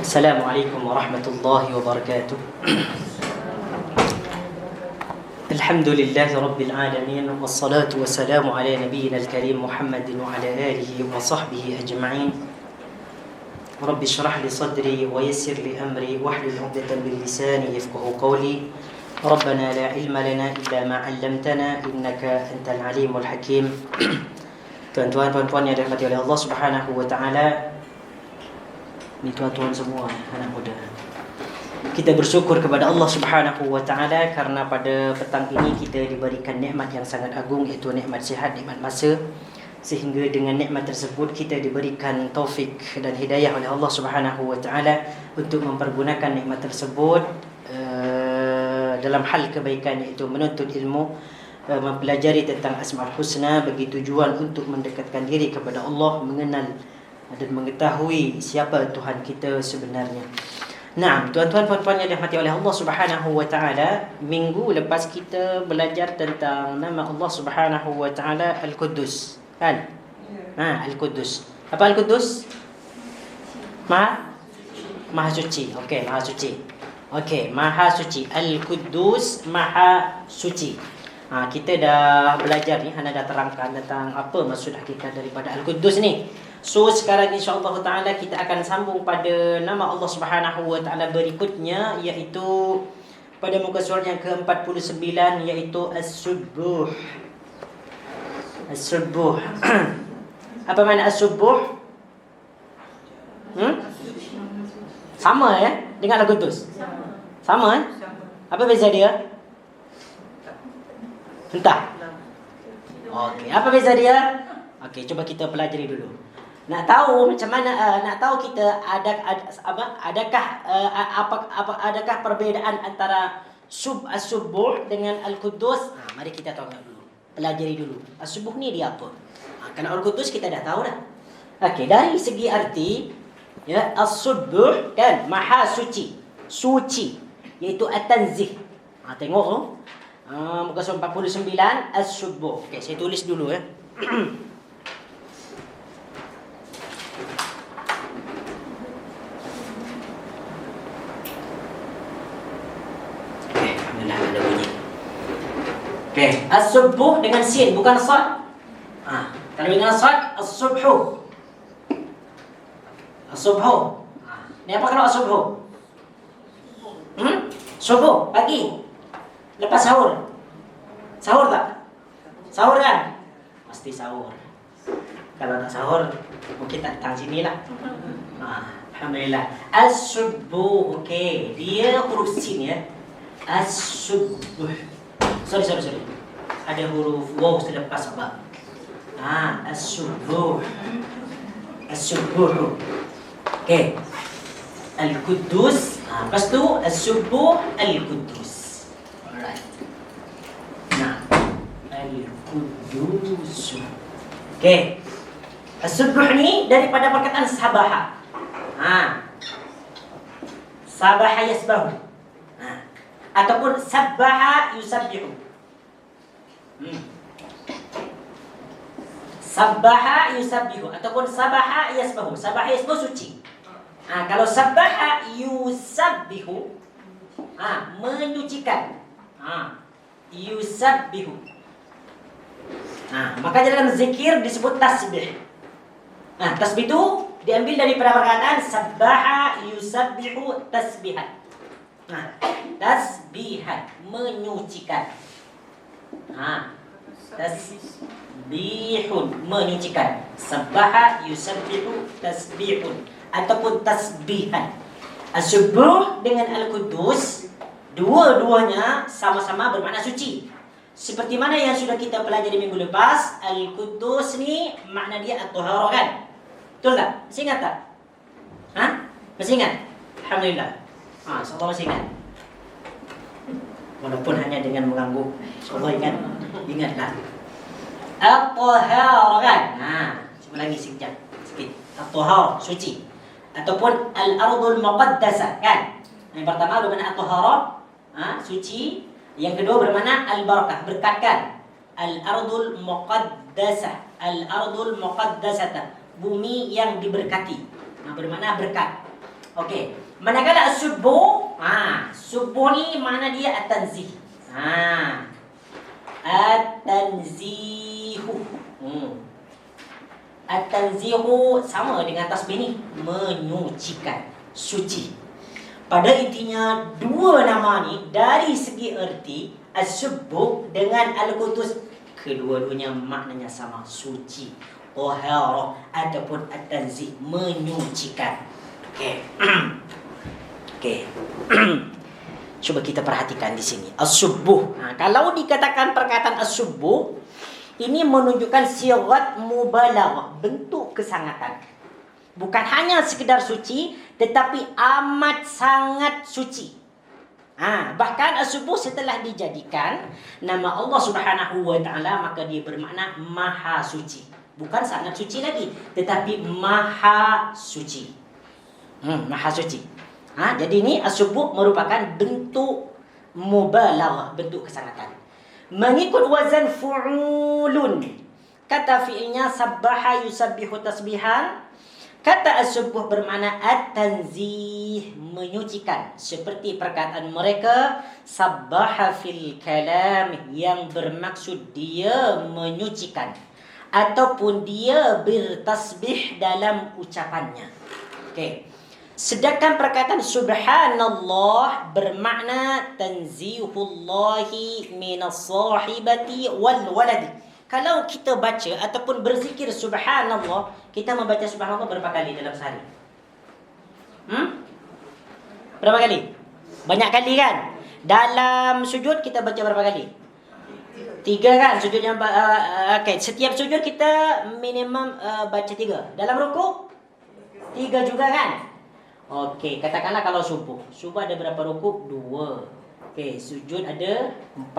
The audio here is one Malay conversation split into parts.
Assalamualaikum warahmatullahi wabarakatuh. Alhamdulillahi rabbil alamin, wassalatu wassalamu ala nabiyyina al-karim Muhammadin wa ala alihi wa sahbihi ajma'in. Rabbi shrah li sadri wa yassir li amri wahlul 'uqdatam min lisani yafqahu qawli. Rabbana la ilma lana illa ma 'allamtana innaka antal alimul hakim. Tuan-tuan, puan-puan yang dirahmati oleh Allah Subhanahu wa taala. Ni tuan-tuan semua, anak muda. Kita bersyukur kepada Allah Subhanahu wa taala karena pada petang ini kita diberikan nikmat yang sangat agung, iaitu nikmat sihat, nikmat masa. Sehingga dengan nikmat tersebut kita diberikan taufik dan hidayah oleh Allah Subhanahu wa taala untuk mempergunakan nikmat tersebut dalam hal kebaikan, iaitu menuntut ilmu, mempelajari tentang Asmaul Husna bagi tujuan untuk mendekatkan diri kepada Allah, mengenal dan mengetahui siapa Tuhan kita sebenarnya. Nah, tuan-tuan puan-puan yang dirahmati oleh Allah Subhanahu wa taala, minggu lepas kita belajar tentang nama Allah Subhanahu wa taala Al-Quddus, kan? Al-Quddus. Apa Al-Quddus? Maha suci. Okey, Maha suci. Okey, Maha suci. Al-Quddus, Maha suci. Kita dah belajar ni, Hana dah terangkan tentang apa maksud hakikat daripada Al-Quddus ni. So sekarang insya-Allah taala kita akan sambung pada nama Allah Subhanahu wa taala berikutnya, iaitu pada muka surat yang ke-49, iaitu As-Subbuh. As-Subbuh. Apa makna As-Subbuh? Sama dengan Al-Quddus? Sama Apa beza dia? Entah. Okey, apa beza dia? Okey, cuba kita pelajari dulu. Nak tahu macam mana, nak tahu kita adakah perbezaan antara As-Subbuh dengan Al-Quddus? Mari kita tengok dulu. Pelajari dulu. As-Subbuh ni dia apa? Kalau Al-Quddus kita dah tahu dah. Okey, dari segi arti, As-Subbuh kan Maha suci. Suci iaitu At-Tanzih. Tengok tu. Muka surat 49 As-Subbuh. Okey, saya tulis dulu ada bunyi. Okey, As-Subbuh dengan sin, bukan sad. Kalau dengan sad, As-Subhu. As-Subhu. Ni apa kalau As-Subhu? Subuh, pagi. Lepas sahur. Sahur tak? Sahur kan? Pasti sahur. Kalau tak sahur, mungkin tak datang sini lah. Alhamdulillah. As-Subbuh. Okey, dia huruf sin ya. As-Subbuh. Sorry. Ada huruf waw selepas ba. As-Subbuh. As-Subbuh. Okey. Al-Quddus. Lepas tu As-Subbuh Al-Quddus. Alright. Al-Quddus. Okey. As-Subbuh ni daripada perkataan sabaha. Sabaha yasbahu. Ataupun sabbaha yusabbihu. Sabbaha yusabbihu ataupun sabaha yasbahu. Sabaha yasbahu suci. Kalau sabbaha yusabbihu, menyucikan. Yusabbihu. Maka dalam zikir disebut tasbih. Tasbih itu diambil daripada perkataan sabbaha yusabbihu tasbihan. Tasbihan, menyucikan. Tasbihun, menyucikan. Sabbaha yusabbihu tasbihun ataupun tasbihan. As-Subbuh dengan Al-Quddus, dua-duanya sama-sama bermakna suci. Seperti mana yang sudah kita pelajari minggu lepas, Al-Quddus ni makna dia at-Taharah kan? Betul tak? Masih ingat tak? Masih ingat? Alhamdulillah. InsyaAllah masih ingat. Walaupun hanya dengan mengangguk. InsyaAllah ingatlah. At-Taharah kan? Cuba lagi sikit. At-Taharah, suci. Ataupun Al-Ardul Muqaddasah kan? Yang pertama bermakna At-Taharah, suci. Yang kedua bermakna Al-Barakah, berkat kan? Al-Ardul Muqaddasah. Al-Ardul Muqaddasah, bumi yang diberkati. Bermakna berkat. Okey. Manakala as-subuh, subuh ni mana dia at-tanzih. At-tanzihu. At-tanzihu sama dengan tasbih ni, menyucikan, suci. Pada intinya dua nama ni dari segi erti as-subuh dengan al-qudus, kedua-duanya maknanya sama, suci, tahara ataupun at-tanzih, menyucikan. Okey. Okey. Cuba kita perhatikan di sini. As-subuh. Kalau dikatakan perkataan as-subuh, ini menunjukkan sigat mubalaghah, bentuk kesangatan. Bukan hanya sekedar suci, tetapi amat sangat suci. Bahkan as-subuh setelah dijadikan nama Allah Subhanahu wa taala, maka dia bermakna maha suci. Bukan sangat suci lagi, tetapi maha suci. Maha suci. Jadi ini as-subuh merupakan bentuk mubalaghah, bentuk kesangatan. Mengikut wazan fu'ulun. Kata fi'ilnya sabbaha yusabbihu tasbihan. Kata as-subuh bermakna at-tanzih, menyucikan. Seperti perkataan mereka sabbaha fil kalam, yang bermaksud dia menyucikan, ataupun dia bertasbih dalam ucapannya. Okey. Sedangkan perkataan subhanallah bermakna tanzihullahi minas sahibati wal waladi. Kalau kita baca ataupun berzikir subhanallah, kita membaca subhanallah berapa kali dalam sehari? Berapa kali? Banyak kali kan? Dalam sujud kita baca berapa kali? 3 kan? Sujud yang okay. Setiap sujud kita minimum baca 3. Dalam rukuk 3 juga kan? Okey, katakanlah kalau subuh. Subuh ada berapa rukuk? 2. Okey, sujud ada 4.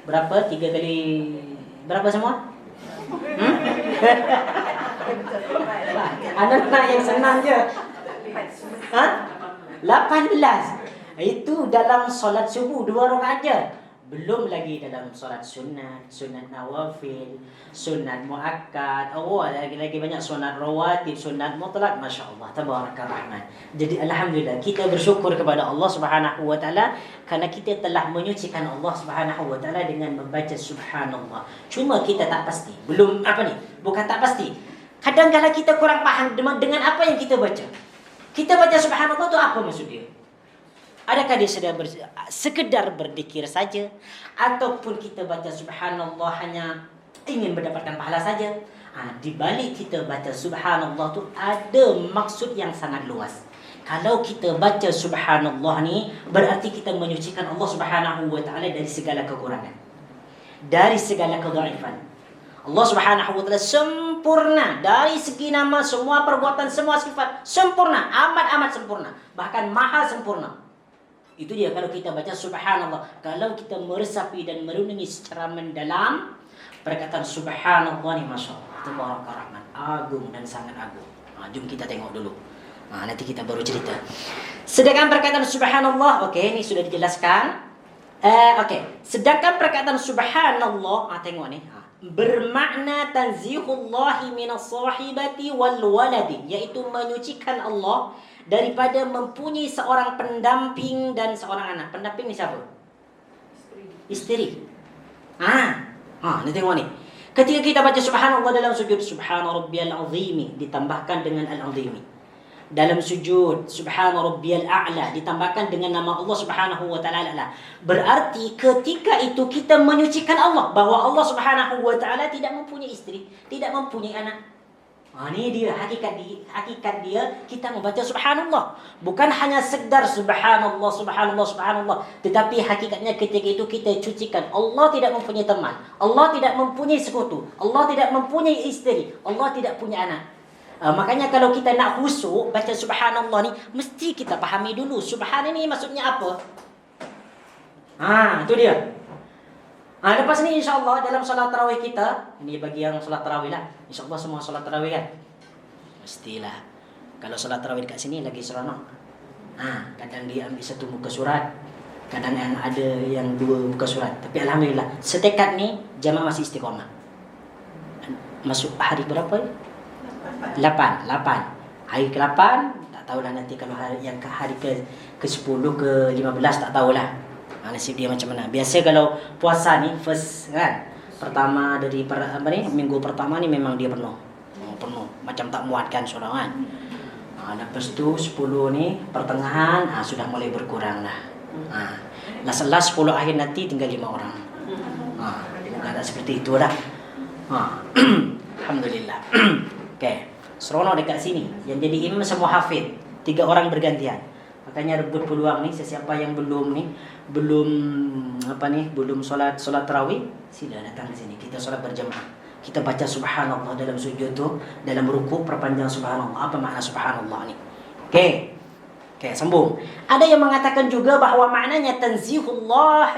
Berapa? 3 kali berapa semua? Anak-anak yang senang je. 18. Itu dalam solat subuh 2 rakaat je. Belum lagi dalam solat sunat, sunat nawafil, sunat muakkad. Lagi banyak sunat rawatib, sunat mutlak. Masya-Allah, tabaraka rahman. Jadi alhamdulillah kita bersyukur kepada Allah Subhanahu wa taala kerana kita telah menyucikan Allah Subhanahu wa taala dengan membaca subhanallah. Cuma kita tak pasti. Bukan tak pasti. Kadang-kadang kita kurang faham dengan apa yang kita baca. Kita baca subhanallah tu apa maksud dia? Adakah dia sekedar berzikir saja, ataupun kita baca subhanallah hanya ingin mendapatkan pahala saja? Di balik kita baca subhanallah tu ada maksud yang sangat luas. Kalau kita baca subhanallah ni berarti kita menyucikan Allah Subhanahu wa taala dari segala kekurangan, dari segala kedhaifan. Allah Subhanahu wa taala sempurna dari segi nama, semua perbuatan, semua sifat sempurna, amat sempurna, bahkan maha sempurna. Itu dia kalau kita baca subhanallah. Kalau kita meresapi dan merenungi secara mendalam perkataan subhanallah ni, masya-Allah, tabaraka rahman, agung dan sangat agung. Jom kita tengok dulu. Nanti kita baru cerita. Sedangkan perkataan subhanallah, okey, ini sudah dijelaskan. Okey, sedangkan perkataan subhanallah, tengok ni, bermakna tanzihullahi minas sahibati wal waladi, iaitu menyucikan Allah daripada mempunyai seorang pendamping dan seorang anak. Pendamping ni siapa? Isteri. Ni tengok ni. Ketika kita baca subhanallah dalam sujud, subhana rabbiyal azimi ditambahkan dengan al-azimi. Dalam sujud, subhana rabbiyal a'la ditambahkan dengan nama Allah Subhanahu wa taala. Berarti ketika itu kita menyucikan Allah, bahawa Allah Subhanahu wa taala tidak mempunyai isteri, tidak mempunyai anak. Ini dia hakikat dia kita membaca subhanallah. Bukan hanya sekedar subhanallah, tetapi hakikatnya ketika itu kita cucikan. Allah tidak mempunyai teman, Allah tidak mempunyai sekutu, Allah tidak mempunyai isteri, Allah tidak punya anak. Makanya kalau kita nak khusyuk baca subhanallah ni, mesti kita pahami dulu subhan ini maksudnya apa. Itu dia. Lepas ni insya-Allah dalam solat tarawih kita, ini bagi yang solat tarawih lah. Insya-Allah semua solat tarawih kan? Mestilah. Kalau solat tarawih dekat sini lagi seronok. Kadang dia ambil satu muka surat, kadang yang ada yang 2 muka surat. Tapi alhamdulillah, setekad ni jamaah masih istiqamah. Masuk hari berapa? 8. Hari ke-8, tak tahulah nanti kalau hari ke 10 ke 15 tak tahulah. Nasib dia macam mana. Biasa kalau puasa ni first kan. Pertama dari minggu pertama ni memang dia penuh. Penuh. Macam tak muatkan seorang kan. Lepas tu 10 ni pertengahan sudah mulai berkurang dah. Last 10 akhir nanti tinggal 5 orang. Keadaan seperti itulah. Alhamdulillah. Okey. Seronok dekat sini. Yang jadi imam semua hafid. 3 orang bergantian. Makanya rebut peluang ni sesiapa yang belum solat tarawih, sila datang ke sini. Kita solat berjemaah. Kita baca subhanallah dalam sujud tu, dalam rukuk perpanjang subhanallah. Apa makna subhanallah ni? Okey, sambung. Ada yang mengatakan juga bahawa maknanya tanzihullah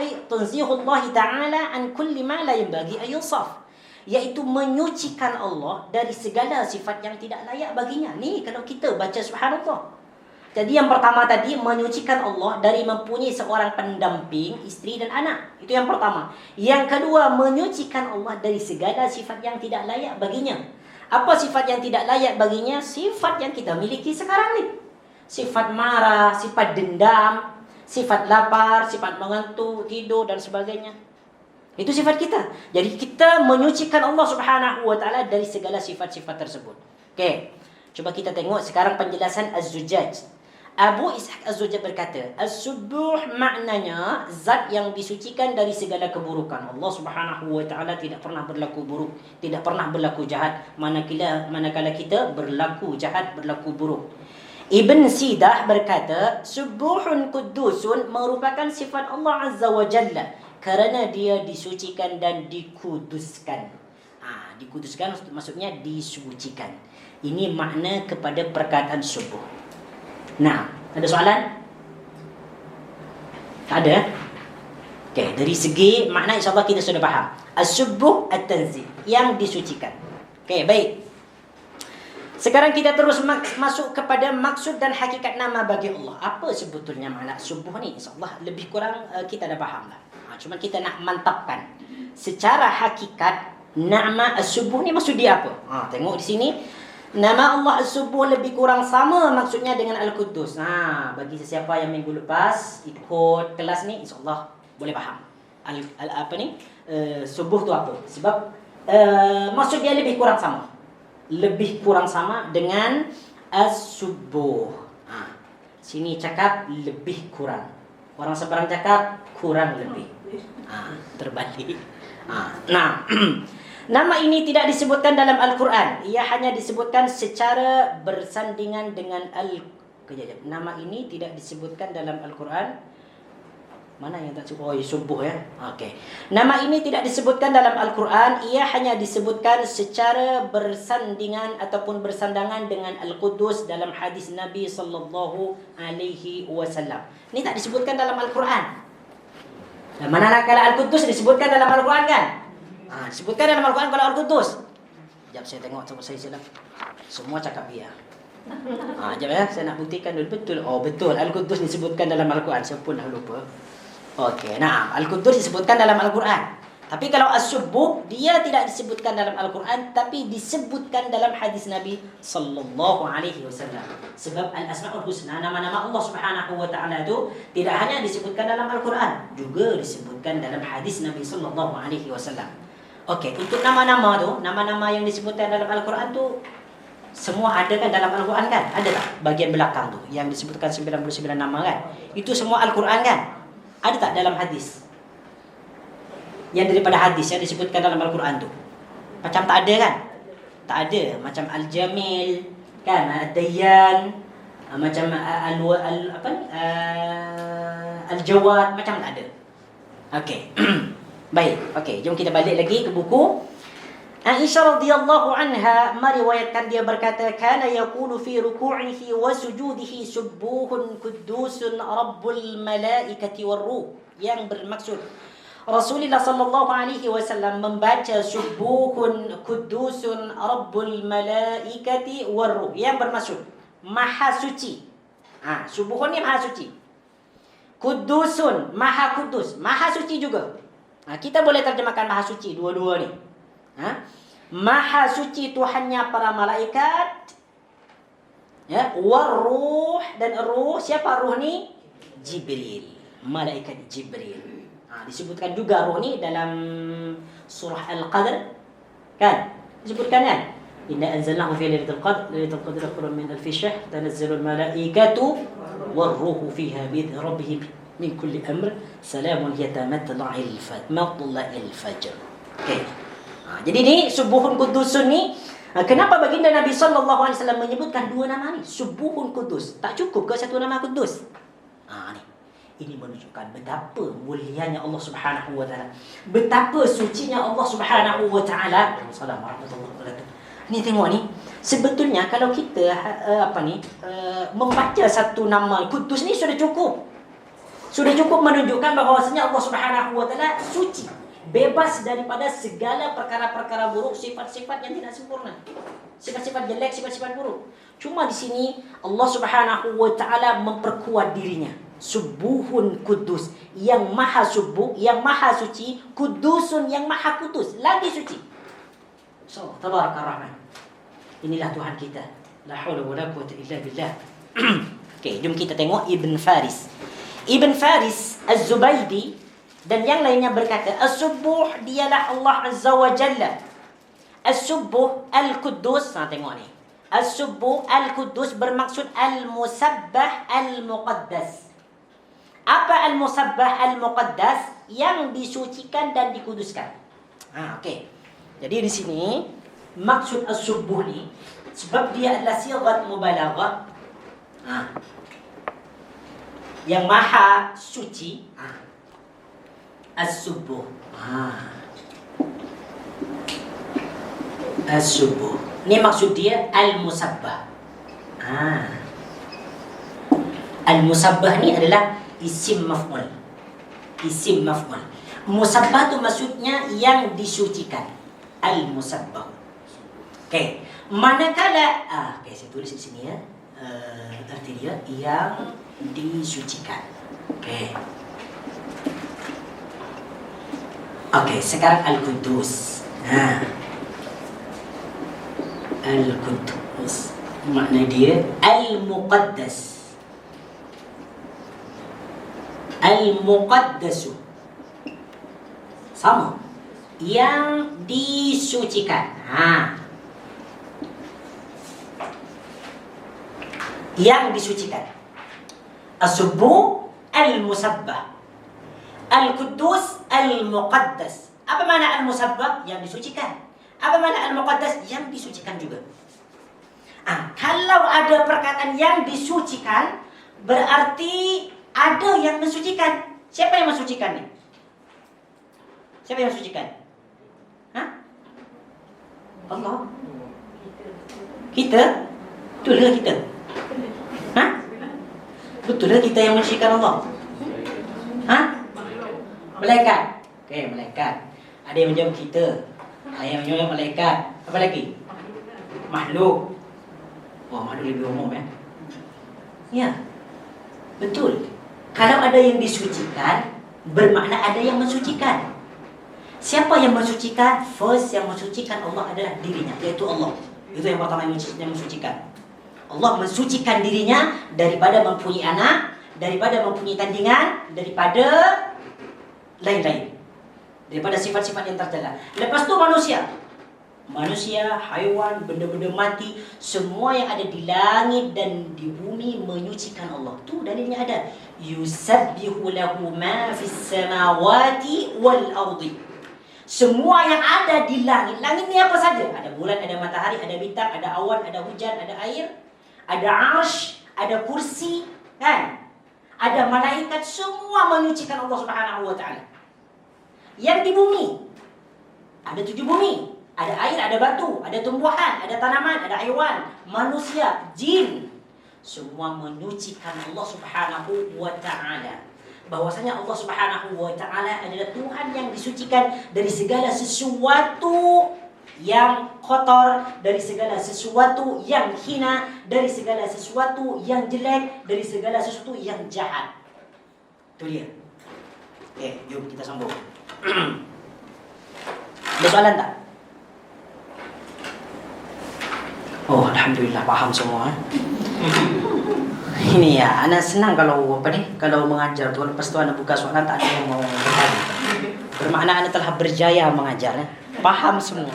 ta'ala an kulli ma la yanbaghi an yusaf, iaitu menyucikan Allah dari segala sifat yang tidak layak baginya. Ni kalau kita baca subhanallah. Jadi yang pertama tadi, menyucikan Allah dari mempunyai seorang pendamping, isteri dan anak. Itu yang pertama. Yang kedua, menyucikan Allah dari segala sifat yang tidak layak baginya. Apa sifat yang tidak layak baginya? Sifat yang kita miliki sekarang ni. Sifat marah, sifat dendam, sifat lapar, sifat mengantuk, tidur dan sebagainya. Itu sifat kita. Jadi kita menyucikan Allah Subhanahu wa taala dari segala sifat-sifat tersebut. Okey. Coba kita tengok sekarang penjelasan Az-Zujjaj. Abu Ishaq Az-Zujjaj berkata, As-Subuh maknanya zat yang disucikan dari segala keburukan. Allah Subhanahu wa taala tidak pernah berlaku buruk, tidak pernah berlaku jahat, manakala kita berlaku jahat, berlaku buruk. Ibn Sidah berkata, Subuhun Qudusun merupakan sifat Allah Azza wa Jalla kerana dia disucikan dan dikuduskan. Dikuduskan maksudnya disucikan. Ini makna kepada perkataan subuh. Nah, ada soalan? Tak ada? Okey, dari segi makna insya-Allah kita sudah faham. As-subuh at-tanzih, yang disucikan. Okey, baik. Sekarang kita terus masuk kepada maksud dan hakikat nama bagi Allah. Apa sebetulnya makna subuh ni? Insya-Allah lebih kurang kita dah faham lah. Cuma kita nak mantapkan. Secara hakikat, nama as-subuh ni maksud dia apa? Tengok di sini. Nama Allah As-Subuh lebih kurang sama maksudnya dengan Al-Quddus. Bagi sesiapa yang minggu lepas ikut kelas ni, insya-Allah boleh faham. Subuh tu apa? Sebab maksud dia lebih kurang sama. Lebih kurang sama dengan As-Subuh. Sini cakap lebih kurang. Orang seberang cakap kurang lebih. Terbalik. Nah, nama ini tidak disebutkan dalam Al-Quran. Ia hanya disebutkan secara bersandingan dengan Nama ini tidak disebutkan dalam Al-Quran. Mana yang tak sebut? Subuh ya. Okey. Nama ini tidak disebutkan dalam Al-Quran. Ia hanya disebutkan secara bersandingan ataupun bersandangan dengan Al-Quddus dalam hadis Nabi sallallahu alaihi wasallam. Ini tak disebutkan dalam Al-Quran. Mana kalau Al-Quddus disebutkan dalam Al-Quran kan? Disebutkan dalam Al-Quran kalau Al-Quddus. Sekejap saya tengok saya silap. Semua cakap ya. Sekejap ya, saya nak buktikan dulu betul. Betul, Al-Quddus disebutkan dalam Al-Quran. Saya pun dah lupa. Okey, Al-Quddus disebutkan dalam Al-Quran. Tapi kalau As-Subuh, dia tidak disebutkan dalam Al-Quran, tapi disebutkan dalam hadis Nabi sallallahu alaihi wasallam. Sebab Al-Asma'ul Husna, nama-nama Allah Subhanahu wa taala itu tidak hanya disebutkan dalam Al-Quran, juga disebutkan dalam hadis Nabi sallallahu alaihi wasallam. Okey, untuk nama-nama tu, nama-nama yang disebutkan dalam Al-Quran tu semua ada kan dalam Al-Quran kan? Ada tak bagian belakang tu yang disebutkan 99 nama kan? Itu semua Al-Quran kan? Ada tak dalam hadis? Yang daripada hadis yang disebutkan dalam Al-Quran tu. Macam tak ada kan? Tak ada. Macam Al-Jamil kan, Ad-Dayyan, macam Al-Jawad, macam tak ada. Okey. Baik, okey, jom kita balik lagi ke buku. Aisyah radhiyallahu anha meriwayatkan dia berkata, kana yaqulu fi ruku'ihi wa sujudihi subuhun quddusun rabbul malaikati war-ruh, yang bermaksud Rasulullah sallallahu alaihi wasallam membaca subuhun quddusun rabbul malaikati war-ruh, yang bermaksud maha suci. Subuhun ni maha suci. Quddusun maha kudus, maha suci juga. Kita boleh terjemahkan maha suci dua-dua ni. Maha suci Tuhannya para malaikat, Ya, waruh, dan ruh, siapa ruh ni? Jibril, malaikat Jibril. Disebutkan juga ruh ni dalam surah Al-Qadr, kan? Disebutkan kan? Inna anzalnahu fi lailatul qadr, lailatul qadr khairun min alfi syahr, tanazzalul malaikatu warruhu fiha bi'idzni rabbihim min kulli amr, salamun hiya matla'il fajr. Okey. Jadi ni subuhun qudusun ni, kenapa baginda Nabi SAW menyebutkan dua nama ni? Subuhun Qudus. Tak cukup ke satu nama Qudus? Ni. Ini menunjukkan betapa mulianya Allah Subhanahu wa taala. Betapa sucinya Allah Subhanahu wa taala. Assalamualaikum warahmatullahi wabarakatuh. Ni tengok ni. Sebetulnya kalau kita membaca satu nama Qudus ni sudah cukup. Sudah cukup menunjukkan bahawasanya Allah Subhanahu wa taala suci, bebas daripada segala perkara-perkara buruk, sifat-sifat yang tidak sempurna, sifat-sifat jelek, sifat-sifat buruk. Cuma di sini Allah Subhanahu wa taala memperkuat dirinya. Subuhun Kudus, yang maha subuh, yang maha suci, Kudusun, yang maha kudus, lagi suci. So, Tabarakar Rahman. Inilah Tuhan kita. La haula wala quwwata illa billah. Okey, jom kita tengok Ibn Faris. Ibn Faris Az-Zubaydi dan yang lainnya berkata, As-Subuh dialah Allah Azza wa Jalla. As-Subuh Al-Quddus. Tengok ni. As-Subuh Al-Quddus bermaksud Al-Musabbah Al-Muqaddas. Apa Al-Musabbah Al-Muqaddas? Yang disucikan dan dikuduskan. Okey. Jadi di sini maksud As-Subuh ni, sebab dia adalah sighat mubalaghah, yang maha suci, As-Subuh. As-Subuh. Ni maksud dia Al-Musabbah. Al-Musabbah ni adalah isim maf'ul. Isim maf'ul. Musabbah tu maksudnya yang disucikan. Al-Musabbah. Okey. Manakala okey, saya tulis di sini ya. Arti dia yang disucikan. Okey. Okey, sekarang Al-Quddus. Al-Quddus makna dia Al-Muqaddas. Al-Muqaddasu sama, yang disucikan. Yang disucikan. As-Subuh Al-Musabbah, Al-Quddus Al-Muqaddas. Apa makna Al-Musabbah? Yang disucikan. Apa makna Al-Muqaddas? Yang disucikan juga. Kalau ada perkataan yang disucikan, berarti ada yang mensucikan. Siapa yang mensucikan ni? Siapa yang mensucikan? Allah. Kita? Betul ke kita? Betul ke kita yang mensucikan Allah? Malaikat. Okey, malaikat. Ada yang menjawab kita. Ada yang menjawab malaikat. Apa lagi? Makhluk. Makhluk lebih umum ya. Ya. Betul. Kalau ada yang disucikan, bermakna ada yang mensucikan. Siapa yang mensucikan? First yang mensucikan Allah adalah dirinya, yaitu Allah. Itu yang pertama yang mensucikan. Allah mensucikan dirinya daripada mempunyai anak, daripada mempunyai tandingan, daripada lain-lain, daripada sifat-sifat yang tercela. Lepas tu manusia, haiwan, benda-benda mati, semua yang ada di langit dan di bumi menyucikan Allah. Tu dalilnya ada. Yusabbihu lahu ma fis samawati wal ardi. Semua yang ada di langit. Langit ni apa saja? Ada bulan, ada matahari, ada bintang, ada awan, ada hujan, ada air, ada arsh, ada kursi, kan? Ada malaikat, semua menyucikan Allah Subhanahu wa taala. Yang di bumi, ada 7 bumi. Ada air, ada batu, ada tumbuhan, ada tanaman, ada haiwan, manusia, jin. Semua menyucikan Allah Subhanahu wa ta'ala. Bahwasanya Allah Subhanahu wa ta'ala adalah Tuhan yang disucikan dari segala sesuatu yang kotor, dari segala sesuatu yang hina, dari segala sesuatu yang jelek, dari segala sesuatu yang jahat. Itu dia. Okey, jom kita sambung. Ada soalan tak? Alhamdulillah faham semua. Ini ya, anak senang kalau kalau mengajar tu. Lepas tu anak buka soalan tak ada yang mau bertanya. Bermakna anak telah berjaya mengajar, ya. Paham semua.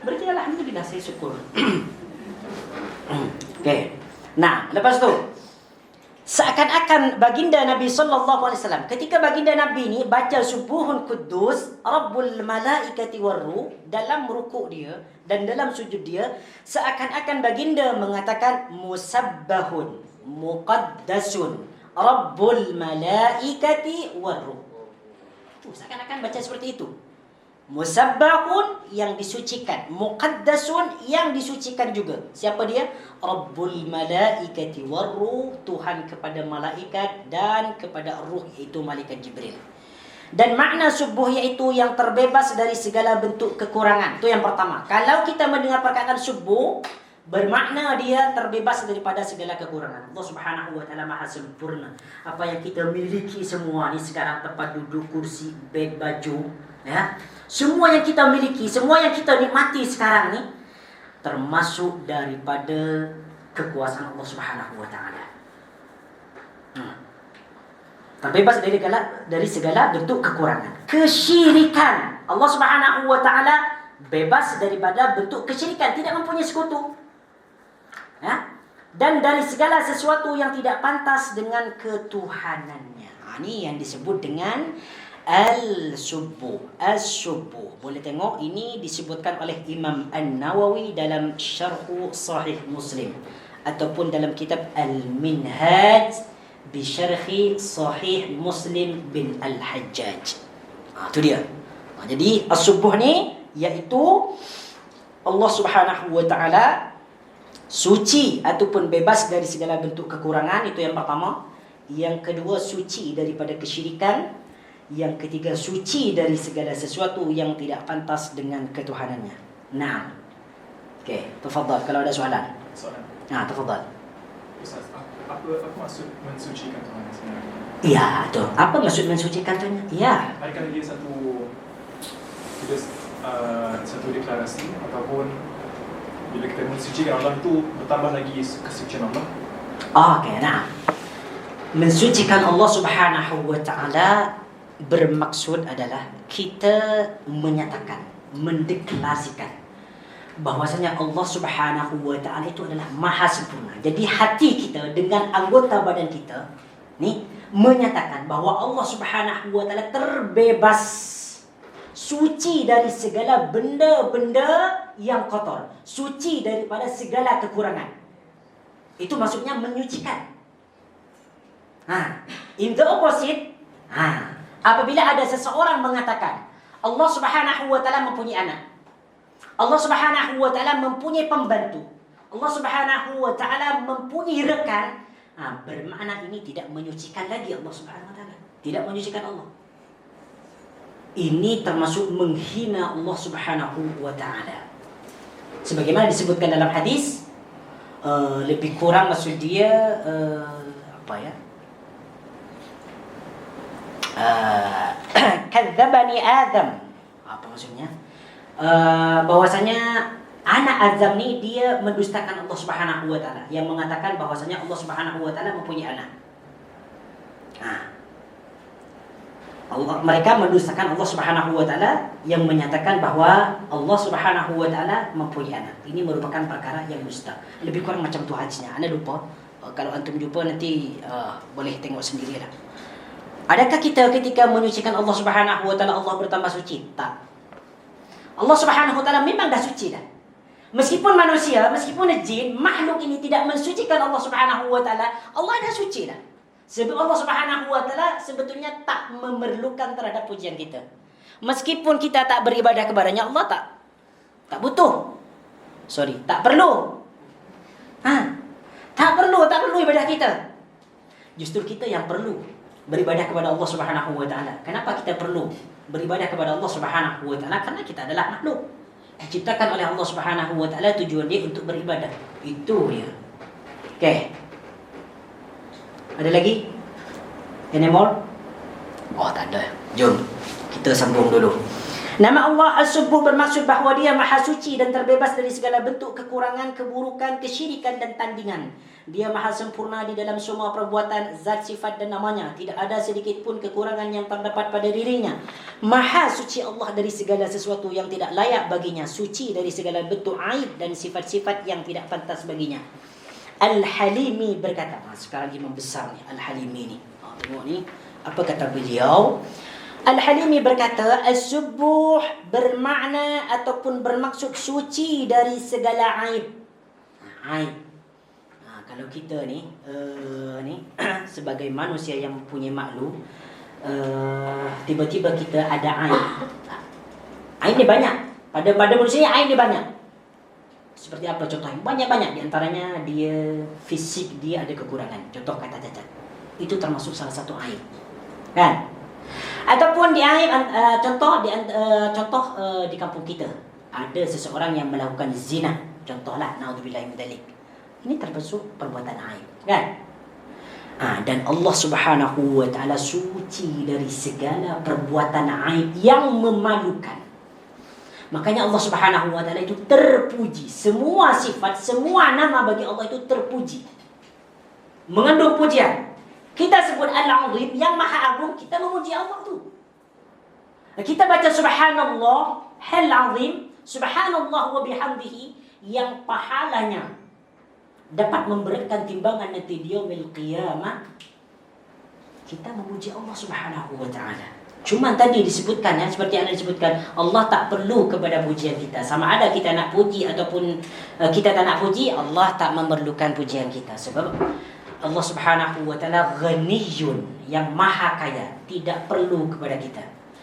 Berarti alhamdulillah, saya syukur. Okey. Nah, lepas tu seakan-akan baginda Nabi sallallahu alaihi wasallam, ketika baginda Nabi ni baca subuhun quddus rabbul malaikati warruh dalam rukuk dia dan dalam sujud dia, seakan-akan baginda mengatakan musabbahun muqaddasun rabbul malaikati warruh. Seakan-akan baca seperti itu. Musabbahun yang disucikan, muqaddasun yang disucikan juga. Siapa dia? Rabbul malaikati warruh, Tuhan kepada malaikat dan kepada ruh, iaitu malaikat Jibril. Dan makna subuh iaitu yang terbebas dari segala bentuk kekurangan. Itu yang pertama. Kalau kita mendengar perkataan subuh, bermakna dia terbebas daripada segala kekurangan. Allah Subhanahu wa taala Maha sempurna. Apa yang kita miliki semua ni sekarang, tempat duduk, kursi, beg, baju, ya. Semua yang kita miliki, semua yang kita nikmati sekarang ni termasuk daripada kekuasaan Allah Subhanahu wa taala. Terbebas dari segala bentuk kekurangan. Kesyirikan, Allah Subhanahu wa taala bebas daripada bentuk kesyirikan, tidak mempunyai sekutu. Ya? Dan dari segala sesuatu yang tidak pantas dengan ketuhanannya. Ini yang disebut dengan Al-Subuh. As-Subuh. Boleh tengok ini disebutkan oleh Imam An-Nawawi dalam Syarh Sahih Muslim ataupun dalam kitab Al-Minhaj bi Syarh Sahih Muslim bin Al-Hajjaj. Itu dia. Jadi As-Subuh ni iaitu Allah Subhanahu wa taala suci ataupun bebas dari segala bentuk kekurangan, itu yang pertama. Yang kedua, suci daripada kesyirikan. Yang ketiga, suci dari segala sesuatu yang tidak pantas dengan ketuhanannya. Nah. Okey, tafadhal kalau ada soalan. Tafadhal. Ustaz, apa maksud mensucikan Tuhan sebenarnya? Ya, tu. Apa maksud mensucikan Tuhan? Ya. Adakah dia satu deklarasi ataupun bila kita mensucikan Allah itu bertambah lagi kesucian Allah? Okey, nah. Mensucikan Allah Subhanahu wa taala bermaksud adalah kita menyatakan, mendeklarasikan bahwasanya Allah Subhanahu wa taala itu adalah maha sempurna. Jadi hati kita dengan anggota badan kita ni menyatakan bahawa Allah Subhanahu wa taala terbebas, suci dari segala benda-benda yang kotor, suci daripada segala kekurangan. Itu maksudnya menyucikan. In the opposite, apabila ada seseorang mengatakan Allah Subhanahu wa taala mempunyai anak, Allah Subhanahu wa taala mempunyai pembantu, Allah Subhanahu wa taala mempunyai rekan, bermakna ini tidak menyucikan lagi Allah Subhanahu wa taala, tidak menyucikan Allah. Ini termasuk menghina Allah Subhanahu wa taala. Sebagaimana disebutkan dalam hadis, lebih kurang maksud dia kadzabani Adam. Apa maksudnya? Bahwasanya anak Adam ni dia mendustakan Allah Subhanahu wa taala, yang mengatakan bahwasanya Allah Subhanahu wa taala mempunyai anak. Mereka mendustakan Allah Subhanahu wa taala yang menyatakan bahwa Allah Subhanahu wa taala mempunyai anak. Ini merupakan perkara yang dusta. Lebih kurang macam tu hadisnya. Anda lupa. Kalau antum jumpa nanti boleh tengok sendirilah. Adakah kita ketika menyucikan Allah Subhanahu wa taala Allah bertambah suci? Tak. Allah Subhanahu wa taala memang dah suci dah. Meskipun manusia, meskipun jin, makhluk ini tidak mensucikan Allah Subhanahu wa taala, Allah dah suci dah. Sebab Allah Subhanahu wa taala sebetulnya tak memerlukan terhadap pujian kita. Meskipun kita tak beribadah kepadanya, Allah tak butuh. Tak perlu. Tak perlu ibadah kita. Justru kita yang perlu beribadah kepada Allah Subhanahu wa taala. Kenapa kita perlu beribadah kepada Allah Subhanahu wa taala? Karena kita adalah makhluk diciptakan oleh Allah Subhanahu wa taala, tujuan dia untuk beribadah. Itu dia. Okey. Ada lagi? Any more? Tak ada. Jom kita sambung dulu. Nama Allah As-Subuh bermaksud bahawa dia maha suci dan terbebas dari segala bentuk kekurangan, keburukan, kesyirikan dan tandingan. Dia maha sempurna di dalam semua perbuatan, zat, sifat dan namanya. Tidak ada sedikit pun kekurangan yang terdapat pada dirinya. Maha suci Allah dari segala sesuatu yang tidak layak baginya. Suci dari segala bentuk aib dan sifat-sifat yang tidak pantas baginya. Al-Halimi berkata, sekarang imam besar ni, Al-Halimi ni. Tengok ni, apa kata beliau? Al-Halimi berkata, As-Subuh bermakna ataupun bermaksud suci dari segala aib. Aib. Kalau kita ni, sebagai manusia yang mempunyai maklum, tiba-tiba kita ada aib. Aib ni banyak. Pada manusia aib ni banyak. Seperti apa contohnya? Banyak-banyak. Di antaranya dia, fisik dia ada kekurangan. Contoh kata cacat. Itu termasuk salah satu aib. Kan? Ataupun di aib, contoh di kampung kita ada seseorang yang melakukan zina, contohlah, naudzubillah min dzalik. Ini termasuk perbuatan aib, kan? Dan Allah Subhanahu wa taala suci dari segala perbuatan aib yang memalukan. Makanya Allah Subhanahu wa taala itu terpuji. Semua sifat, semua nama bagi Allah itu terpuji, mengandung pujian. Kita sebut Al-Azim, yang maha agung, kita memuji Allah tu. Kita baca Subhanallah, Al-Azim, Subhanallah wa bihamdihi, yang pahalanya dapat memberatkan timbangan nanti di yaumil qiyamah. Kita memuji Allah Subhanahu wa taala. Cuma tadi disebutkan, ya, seperti yang disebutkan, Allah tak perlu kepada pujian kita. Sama ada kita nak puji ataupun kita tak nak puji, Allah tak memerlukan pujian kita. Sebab Allah Subhanahu wa taala ghaniyun, yang maha kaya, tidak perlu kepada kita.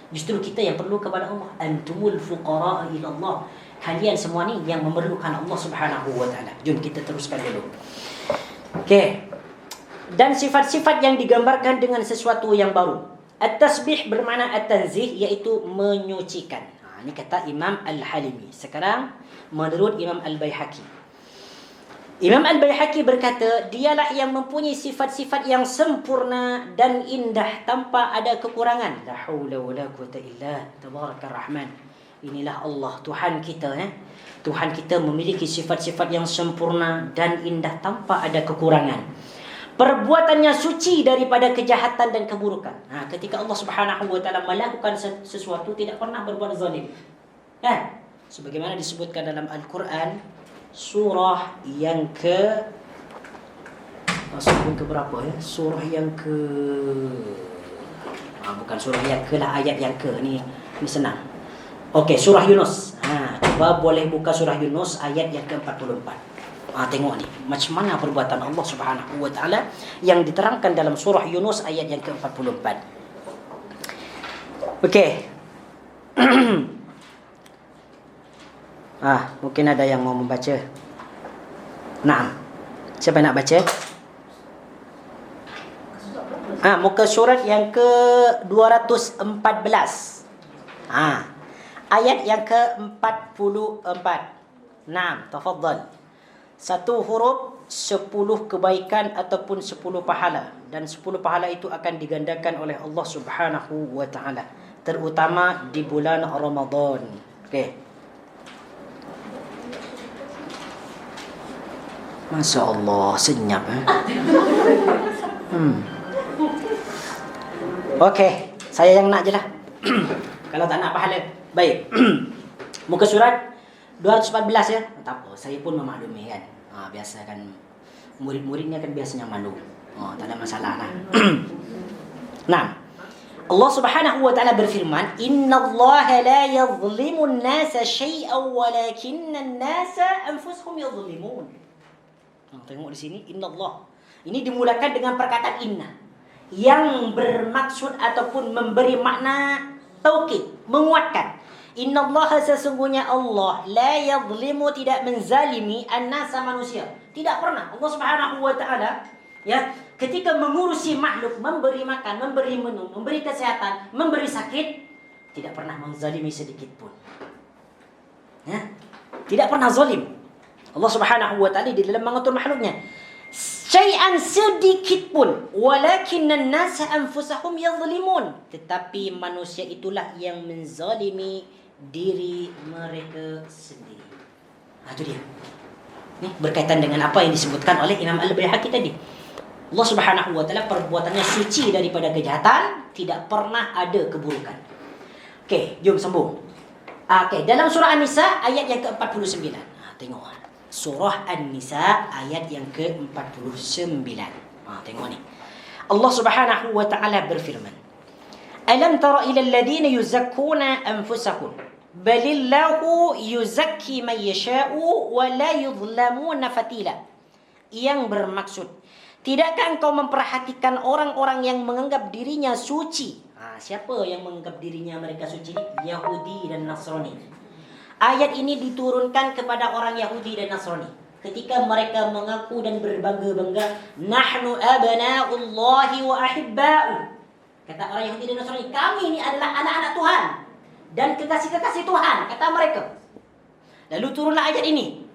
Justru kita yang perlu kepada Allah. Antumul fuqara ila Allah. Kalian semua ni yang memerlukan Allah Subhanahu wa taala. Jom kita teruskan dulu. Okey. Dan sifat-sifat yang digambarkan dengan sesuatu yang baru. At-tasbih bermakna at-tanzih, iaitu menyucikan. Ini kata Imam Al-Halimi. Sekarang menurut Imam Al-Baihaqi. Imam Al-Baihaqi berkata, dialah yang mempunyai sifat-sifat yang sempurna dan indah tanpa ada kekurangan. La haula wala quwata illa tabarakar rahman. Inilah Allah, Tuhan kita. Tuhan kita memiliki sifat-sifat yang sempurna dan indah tanpa ada kekurangan. Perbuatannya suci daripada kejahatan dan keburukan. Ketika Allah Subhanahu wa taala melakukan sesuatu, tidak pernah berbuat zalim. Sebagaimana disebutkan dalam Al-Quran, surah yang berapa ya? Surah yang bukan surah yang lah, ayat yang ni senang. Okey, surah Yunus. Cuba boleh buka surah Yunus ayat yang ke-44. Tengok ni, macam mana perbuatan Allah Subhanahu wa taala yang diterangkan dalam surah Yunus ayat yang ke-44. Okey. Mungkin ada yang mau membaca. Naam. Siapa nak baca? Muka surat yang ke-214. Ayat yang ke-44. Naam, tafadhal. 1 huruf 10 kebaikan ataupun 10 pahala, dan 10 pahala itu akan digandakan oleh Allah Subhanahu wa taala, terutama di bulan Ramadan. Okey. Masya Allah, senyap. Okey, saya yang nak je lah. Kalau tak nak pahala, baik. Muka surat 214 ya. Tak apa, saya pun memaklumi kan. Biasa kan, murid-muridnya kan biasanya malu. Tak ada masalah lah. Nah, Allah Subhanahu wa taala berfirman, "Innallaha la yadhlimu an-nasa syai'an walakinna an-nasa anfusuhum yadhlimun." Tengok di sini, innallah. Ini dimulakan dengan perkataan inna, yang bermaksud ataupun memberi makna taukid, menguatkan. Innallaha, sesungguhnya Allah, la yadhlimu, tidak menzalimi, an-nasa, manusia. Tidak pernah Allah Subhanahu wa taala ketika mengurusi makhluk, memberi makan, memberi minum, memberi kesehatan, memberi sakit, tidak pernah menzalimi sedikit pun. Tidak pernah zalim Allah Subhanahu wa taala di dalam mengatur makhluknya. Syai'an, sedikit pun. Walakinnan nasa anfusahum yadhlimun. Tetapi manusia itulah yang menzalimi diri mereka sendiri. Itu dia. Ni berkaitan dengan apa yang disebutkan oleh Imam Al-Baihaqi tadi. Allah Subhanahu wa taala perbuatannya suci daripada kejahatan, tidak pernah ada keburukan. Okey, jom sambung. Okey, dalam surah An-Nisa ayat yang ke-49. Tengok. Surah An-Nisa ayat yang ke-49. Tengok ni. Allah Subhanahu wa taala berfirman, "Alam tara ila alladhina yuzakkuna anfusahum balillahu yuzakki man yasha'u wa la yuzlamuna fatila." Yang bermaksud, tidakkah engkau memperhatikan orang-orang yang menganggap dirinya suci? Siapa yang menganggap dirinya mereka suci? Yahudi dan Nasrani. Ayat ini diturunkan kepada orang Yahudi dan Nasrani ketika mereka mengaku dan berbangga-bangga, nahnu abna'ullahi wa ahibba'u. Kata orang Yahudi dan Nasrani, kami ini adalah anak-anak Tuhan dan kekasih-kekasih Tuhan, kata mereka. Lalu turunlah ayat ini.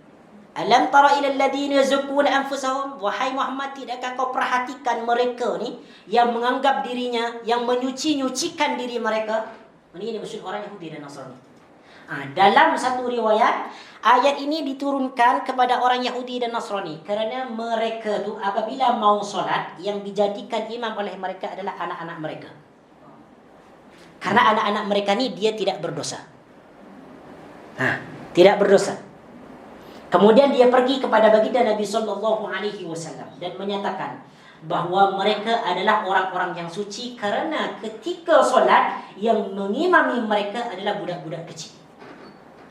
Alam tara ila alladhina yuzakkuna anfusahum, wahai Muhammad, tidakkah kau perhatikan mereka ni yang menganggap dirinya, yang menyucikan diri mereka? Ini maksud orang Yahudi dan Nasrani. Dalam satu riwayat, ayat ini diturunkan kepada orang Yahudi dan Nasrani kerana mereka tu apabila mau solat, yang dijadikan imam oleh mereka adalah anak-anak mereka. Karena anak-anak mereka ni dia tidak berdosa. Tidak berdosa. Kemudian dia pergi kepada baginda Nabi sallallahu alaihi wasallam dan menyatakan bahawa mereka adalah orang-orang yang suci kerana ketika solat yang mengimami mereka adalah budak-budak kecil.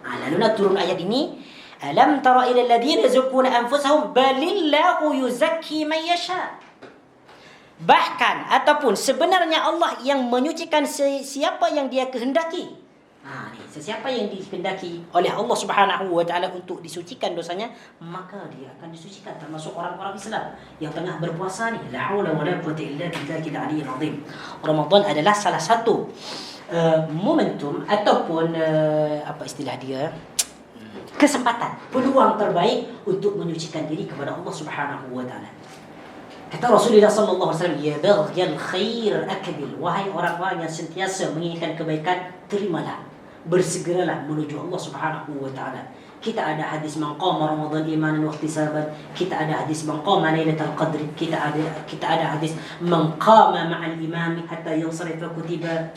Lalu turun ayat ini, alam tara ila alladhina yuzakkuna anfusahum balillahu yuzakki man yasha. Bahkan ataupun sebenarnya Allah yang menyucikan siapa yang dia kehendaki. Sesiapa yang dikehendaki oleh Allah Subhanahu wa taala untuk disucikan dosanya, maka dia akan disucikan, termasuk orang-orang Islam yang tengah berpuasa ni. La haula wala quwwata illa billahil aliyyil azim. Ramadan adalah salah satu momentum ataupun apa istilah dia, kesempatan, peluang terbaik untuk menyucikan diri kepada Allah Subhanahu wa taala. Kata Rasulullah sallallahu alaihi wasallam, ya baghiyal khair akbil, wahai orang-orang yang sentiasa menginginkan kebaikan, terimalah, bersegeralah menuju Allah Subhanahu wa taala. Kita ada hadis man qama ramadan imanan wa ihtisaban, kita ada hadis man qama lailatul qadri, kita ada hadis man qama ma'al imam hatta yansarifa kutiba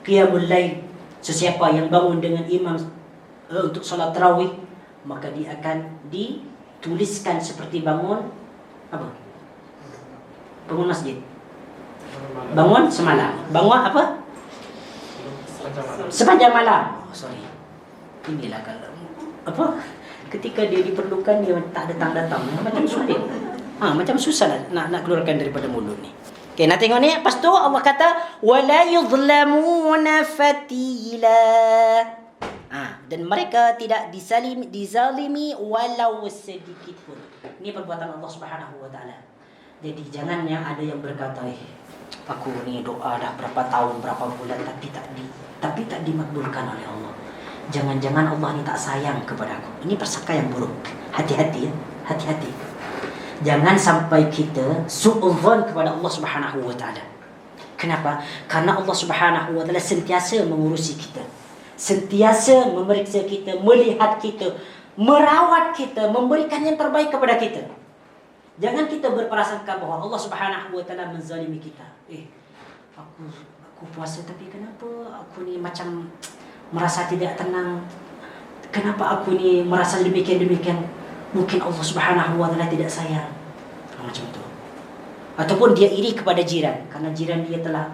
qiyamul lail. Sesiapa yang bangun dengan imam untuk solat tarawih, maka dia akan dituliskan seperti bangun apa? Bangun masjid. Bangun semalam. Bangun apa? Sepanjang malam. Sorry. Inilah kalau apa? Ketika dia diperlukan dia tak datang-datang. Macam sulit. Macam susah nak keluarkan daripada mulut ni. Okey, nak tengok ni. Lepas tu Allah kata wala yuzlamuna fatila. Dan mereka tidak dizalimi walau sedikit pun. Ini perbuatan Allah Subhanahu wa taala. Jadi jangan yang ada yang berkata, aku ni doa dah berapa tahun, berapa bulan tapi tak dimakbulkan oleh Allah. Jangan-jangan Allah ni tak sayang kepada aku. Ini persangka yang buruk. Hati-hati ya. Hati-hati. Jangan sampai kita su'udzon kepada Allah Subhanahu wa taala. Kenapa? Karena Allah Subhanahu wa taala sentiasa mengurusi kita. Sentiasa memeriksa kita, melihat kita, merawat kita, memberikan yang terbaik kepada kita. Jangan kita berprasangka bahawa Allah Subhanahu wa taala menzalimi kita. Aku puasa tapi kenapa aku ni macam merasa tidak tenang? Kenapa aku ni merasa demikian? Mungkin Allah Subhanahu wa taala tidak sayang. Macam tu. Ataupun dia iri kepada jiran karena jiran dia telah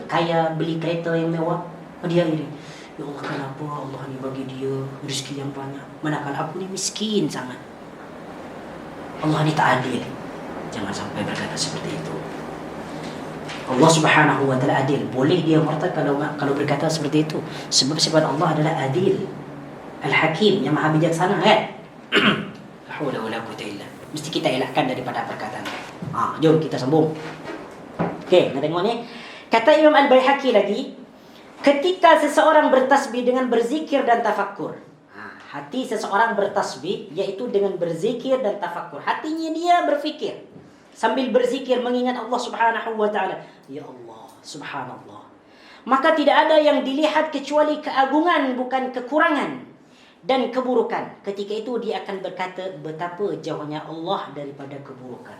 kaya, beli kereta yang mewah, dia iri. Ya Allah, kenapa Allah ni bagi dia rezeki yang banyak manakala aku ni miskin sangat? Allah ni tak adil. Jangan sampai berkata seperti itu. Allah Subhanahu wa taala adil. Boleh dia murtad kalau berkata seperti itu. Sebab sifat Allah adalah adil. Al-Hakim, yang maha bijaksana, kan? La haula wala quwwata illa. Mesti kita elakkan daripada perkataan. Jom kita sambung. Okey, nak tengok ni. Kata Imam Al-Baihaqi lagi, ketika seseorang bertasbih dengan berzikir dan tafakkur. Hati seseorang bertasbih iaitu dengan berzikir dan tafakkur. Hatinya dia berfikir sambil berzikir mengingat Allah Subhanahu wa taala. Ya Allah, subhanallah. Maka tidak ada yang dilihat kecuali keagungan, bukan kekurangan dan keburukan. Ketika itu dia akan berkata betapa jauhnya Allah daripada keburukan.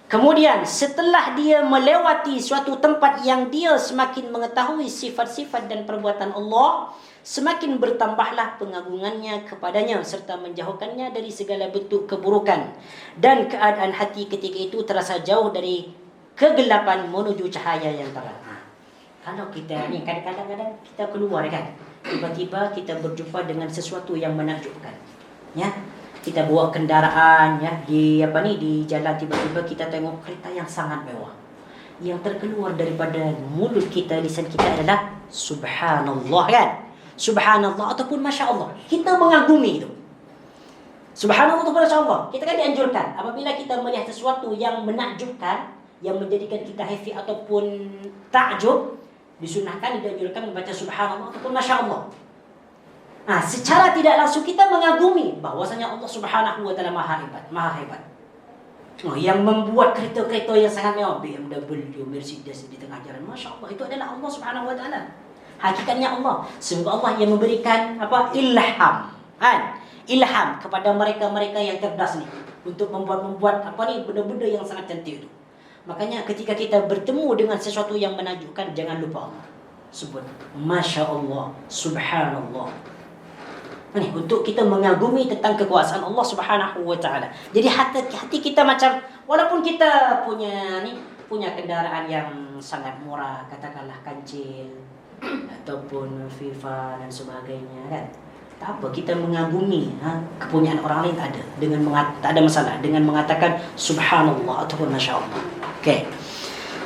Kemudian setelah dia melewati suatu tempat yang dia semakin mengetahui sifat-sifat dan perbuatan Allah, semakin bertambahlah pengagungannya kepadanya serta menjauhkannya dari segala bentuk keburukan. Dan keadaan hati ketika itu terasa jauh dari kegelapan menuju cahaya yang terang. Kalau kita ni kadang-kadang kita keluar kan, tiba-tiba kita berjumpa dengan sesuatu yang menakjubkan. Ya, kita bawa kendaraan ya di jalan, tiba-tiba kita tengok kereta yang sangat mewah. Yang terkeluar daripada mulut kita, lisan kita adalah subhanallah kan? Subhanallah ataupun masya Allah. Kita mengagumi itu. Subhanallah ataupun masya Allah. Kita kan dianjurkan apabila kita melihat sesuatu yang menakjubkan, yang menjadikan kita happy ataupun takjub, disunahkan, dianjurkan membaca subhanallah ataupun masya Allah. Secara tidak langsung kita mengagumi bahwasanya Allah Subhanahu wa taala maha hebat. Yang membuat kereta-kereta yang sangat mewah, BMW, Mercedes di tengah jalan, masya Allah, itu adalah Allah Subhanahu wa taala. Hakikatnya Allah. Semoga Allah yang memberikan ilham kepada mereka-mereka yang cerdas ni untuk membuat benda-benda yang sangat cantik itu. Makanya ketika kita bertemu dengan sesuatu yang menakjubkan, jangan lupa Allah. Sebut masya Allah, subhanallah. Ini untuk kita mengagumi tentang kekuasaan Allah Subhanahu wa taala. Jadi hati kita macam, walaupun kita punya kendaraan yang sangat murah, katakanlah kancil ataupun FIFA dan sebagainya kan. Tak apa, kita mengagumi kepunyaan orang lain tak ada, tak ada masalah dengan mengatakan subhanallah ataupun masya Allah. Okey.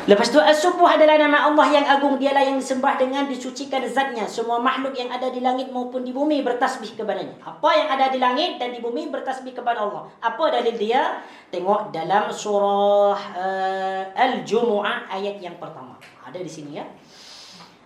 Lepas tu as-subuh adalah nama Allah yang agung, dialah yang disembah dengan disucikan zatnya. Semua makhluk yang ada di langit maupun di bumi bertasbih kepadanya. Apa yang ada di langit dan di bumi bertasbih kepada Allah. Apa dalil dia? Tengok dalam surah Al-Jumu'ah ayat yang pertama. Ada di sini ya.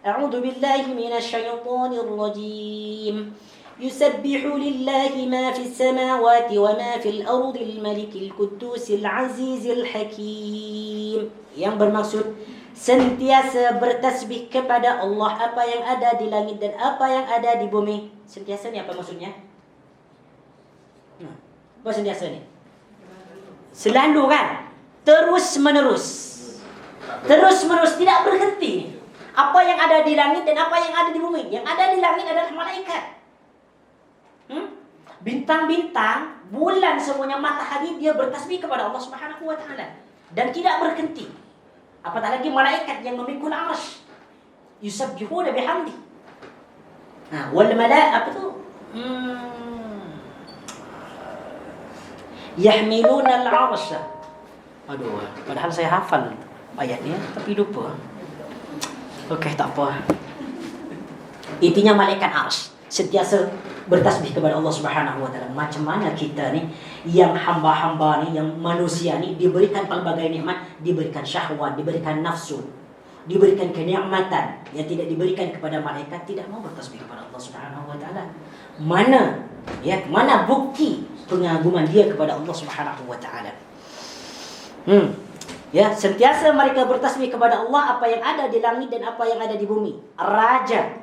A'udzu billahi minasyaitonir rajim. Yusabbihu lillahi ma fis samawati wa ma fil ardil malikil qudusil azizil hakim. Yang bermaksud sentiasa bertasbih kepada Allah apa yang ada di langit dan apa yang ada di bumi. Sentiasa ni apa maksudnya? Apa sentiasa ni? Selalu kan? Terus menerus, tidak berhenti. Apa yang ada di langit dan apa yang ada di bumi. Yang ada di langit adalah malaikat. Bintang-bintang, bulan, semuanya, matahari, dia bertasbih kepada Allah Subhanahu wa taala dan tidak berhenti. Apatah lagi malaikat yang memikul arsy, yusabbihuna bihamdi. Wal yahmiluna al-arsy. Aduh, padahal saya hafal ayatnya tapi lupa. Okey, tak apa. Intinya malaikat arsy sentiasa bertasbih kepada Allah Subhanahu wa taala. Macam mana kita ni yang hamba-hamba ni, yang manusia ni diberikan pelbagai nikmat, diberikan syahwat, diberikan nafsu, diberikan kenikmatan yang tidak diberikan kepada malaikat, tidak mau bertasbih kepada Allah Subhanahu wa taala. Mana bukti pengaguman dia kepada Allah Subhanahu wa taala? Sentiasa mereka bertasbih kepada Allah apa yang ada di langit dan apa yang ada di bumi. Raja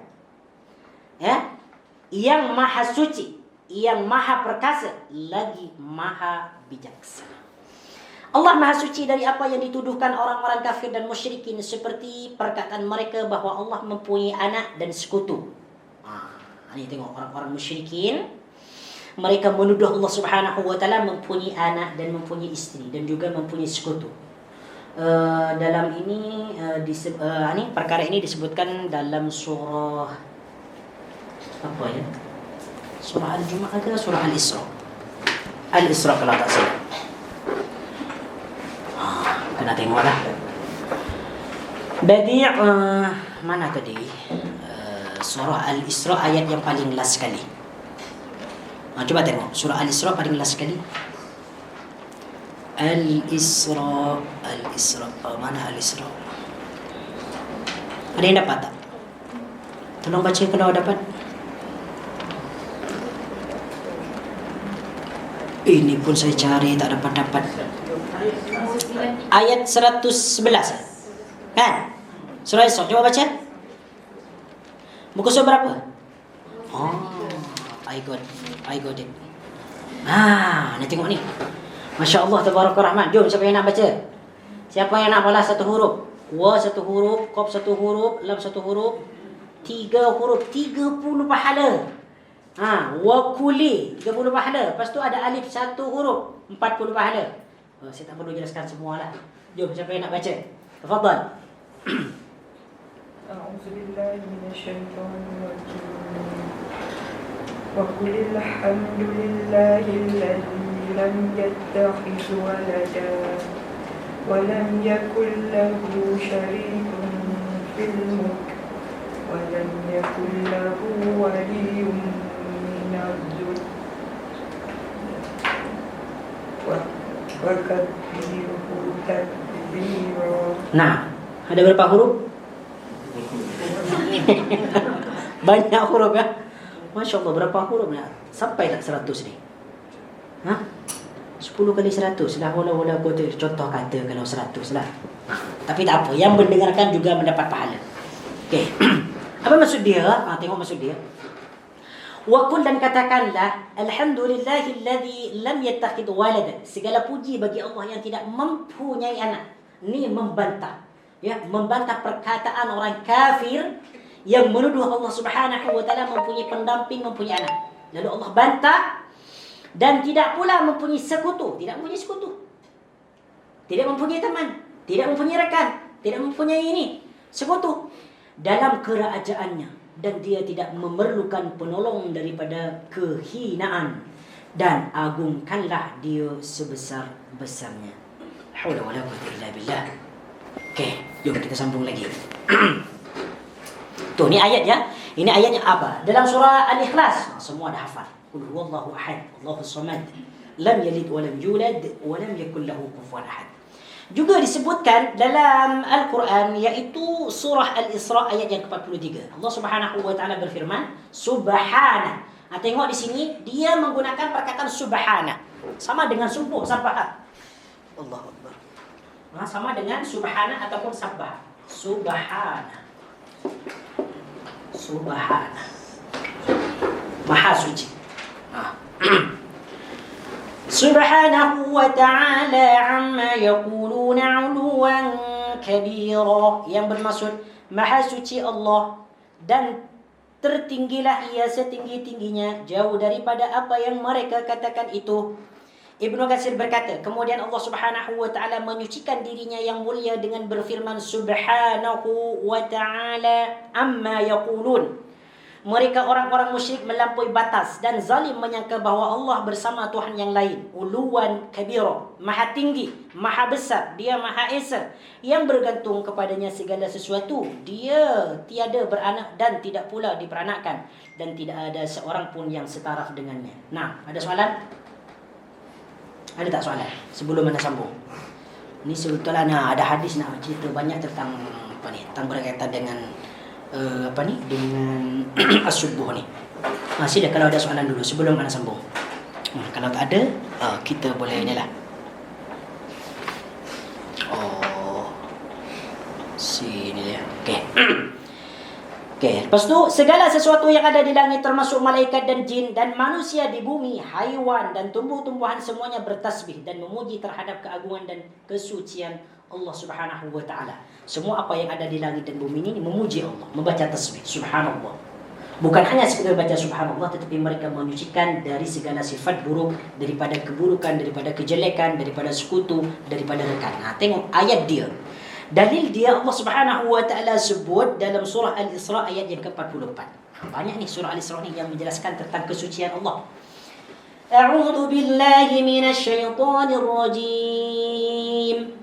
yang maha suci, yang maha perkasa, lagi maha bijaksana. Allah maha suci dari apa yang dituduhkan orang-orang kafir dan musyrikin, seperti perkataan mereka bahawa Allah mempunyai anak dan sekutu. Ini tengok orang-orang musyrikin, mereka menuduh Allah Subhanahu wa taala mempunyai anak dan mempunyai isteri dan juga mempunyai sekutu. Dalam ini perkara ini disebutkan dalam surah apa ya? Surah Al-Jumu'ah ke surah Al-Isra? Al-Isra kalau tak salah. Kena tengoklah. Mana tadi? Surah Al-Isra ayat yang paling last sekali. Coba tengok surah Al-Isra paling last sekali. Al-Isra. Mana Al-Isra? Ada yang dapat tak? Tolong baca kalau dapat. Ini pun saya cari tak dapat. Ayat 111 kan? Surah Isra. Cuba baca. Muka surat berapa? Oh, I got it. Nak tengok ni. Masya Allah, Tabaraka Rahman. Jom, siapa yang nak baca? Siapa yang nak balas satu huruf? Wa satu huruf, Qaf satu huruf, Lam satu huruf, 3 huruf, 30 pahala. Wa kuli, 30 pahala. Lepas tu ada alif satu huruf, 40 pahala. Saya tak perlu jelaskan semualah. Jom, siapa yang nak baca? Tafadhal. A'udzubillahi minasyaitonirrajim. Wa qulil hamdulillahilladzi lam yattakhiz walada wa lam yakul lahu syarikun fil mulk wa lam yakul lahu waliyyun minadh dhul wa kabbirhu takbira. Nah, ada berapa huruf? Banyak huruf ya. Masya Allah, berapa huruf ya? Sampai tak 100 ni? 10 kali 100 lah. Wala contoh kata kalau 100 lah. Tapi tak apa, yang mendengarkan juga mendapat pahala. Okey. Apa maksud dia? Tengok maksud dia. Wa qul, dan katakanlah, alhamdulillahilladzi lam yattakhidh walada. Segala puji bagi Allah yang tidak mempunyai anak. Ni membantah, ya, membantah perkataan orang kafir yang menuduh Allah Subhanahu wa taala mempunyai pendamping, mempunyai anak. Lalu Allah bantah, dan tidak pula mempunyai sekutu, tidak mempunyai sekutu. Tidak mempunyai teman, tidak mempunyai rekan, tidak mempunyai ini sekutu dalam kerajaannya, dan dia tidak memerlukan penolong daripada kehinaan, dan agungkanlah dia sebesar-besarnya. Haula wala quwwata illa billah. Okey, jom kita sambung lagi. Tuh, ni ayat ya. Ini ayatnya apa? Dalam surah Al-Ikhlas. Semua dah hafal. Qul huwallahu ahad, Allahus samad, lam yalid wa lam yulad wa lam yakul lahu kufuwan ahad. Juga disebutkan dalam Al-Quran, iaitu surah Al-Isra ayat yang ke-43. Allah Subhanahu wa taala berfirman, subhana. Tengok di sini dia menggunakan perkataan subhana. Sama dengan subuh, sabah. Allahu Akbar. Sama dengan subhana ataupun sabbah. Subhana. Subhana. Maha suci. Subhanahu wa ta'ala amma yaquluna 'uluwan kabira. Yang bermaksud Maha suci Allah, dan tertinggilah ia setinggi-tingginya jauh daripada apa yang mereka katakan itu. Ibnu Katsir berkata, kemudian Allah Subhanahu wa taala menyucikan dirinya yang mulia dengan berfirman, Subhanahu wa taala amma yaqulun. Mereka orang-orang musyrik melampaui batas dan zalim menyangka bahawa Allah bersama Tuhan yang lain. Uluwan kabira, maha tinggi, maha besar, dia maha esa, yang bergantung kepadanya segala sesuatu. Dia tiada beranak dan tidak pula diperanakkan, dan tidak ada seorang pun yang setaraf dengannya. Nah, ada soalan? Ada tak soalan sebelum anda sambung? Ni sebetulnya ada hadis nak cerita banyak tentang apa ni, tentang berkaitan dengan dengan as-subuh ni. Masih dah, kalau ada soalan dulu sebelum anda sambung. Kalau tak ada, kita boleh inilah. Sini dia. Okey. Okey, lepas tu segala sesuatu yang ada di langit termasuk malaikat dan jin dan manusia di bumi, haiwan dan tumbuh-tumbuhan, semuanya bertasbih dan memuji terhadap keagungan dan kesucian Allah Subhanahu wa taala. Semua apa yang ada di langit dan bumi ini memuji Allah, membaca tasbih subhanallah. Bukan hanya sekedar baca subhanallah, tetapi mereka menyucikan dari segala sifat buruk, daripada keburukan, daripada kejelekan, daripada sekutu, daripada rekan. Tengok ayat dia. Dalil dia Allah Subhanahu wa taala sebut dalam surah Al-Isra ayat yang ke-44. Banyak ni surah Al-Isra ni yang menjelaskan tentang kesucian Allah. A'udzu billahi minasy syaithanir rajim.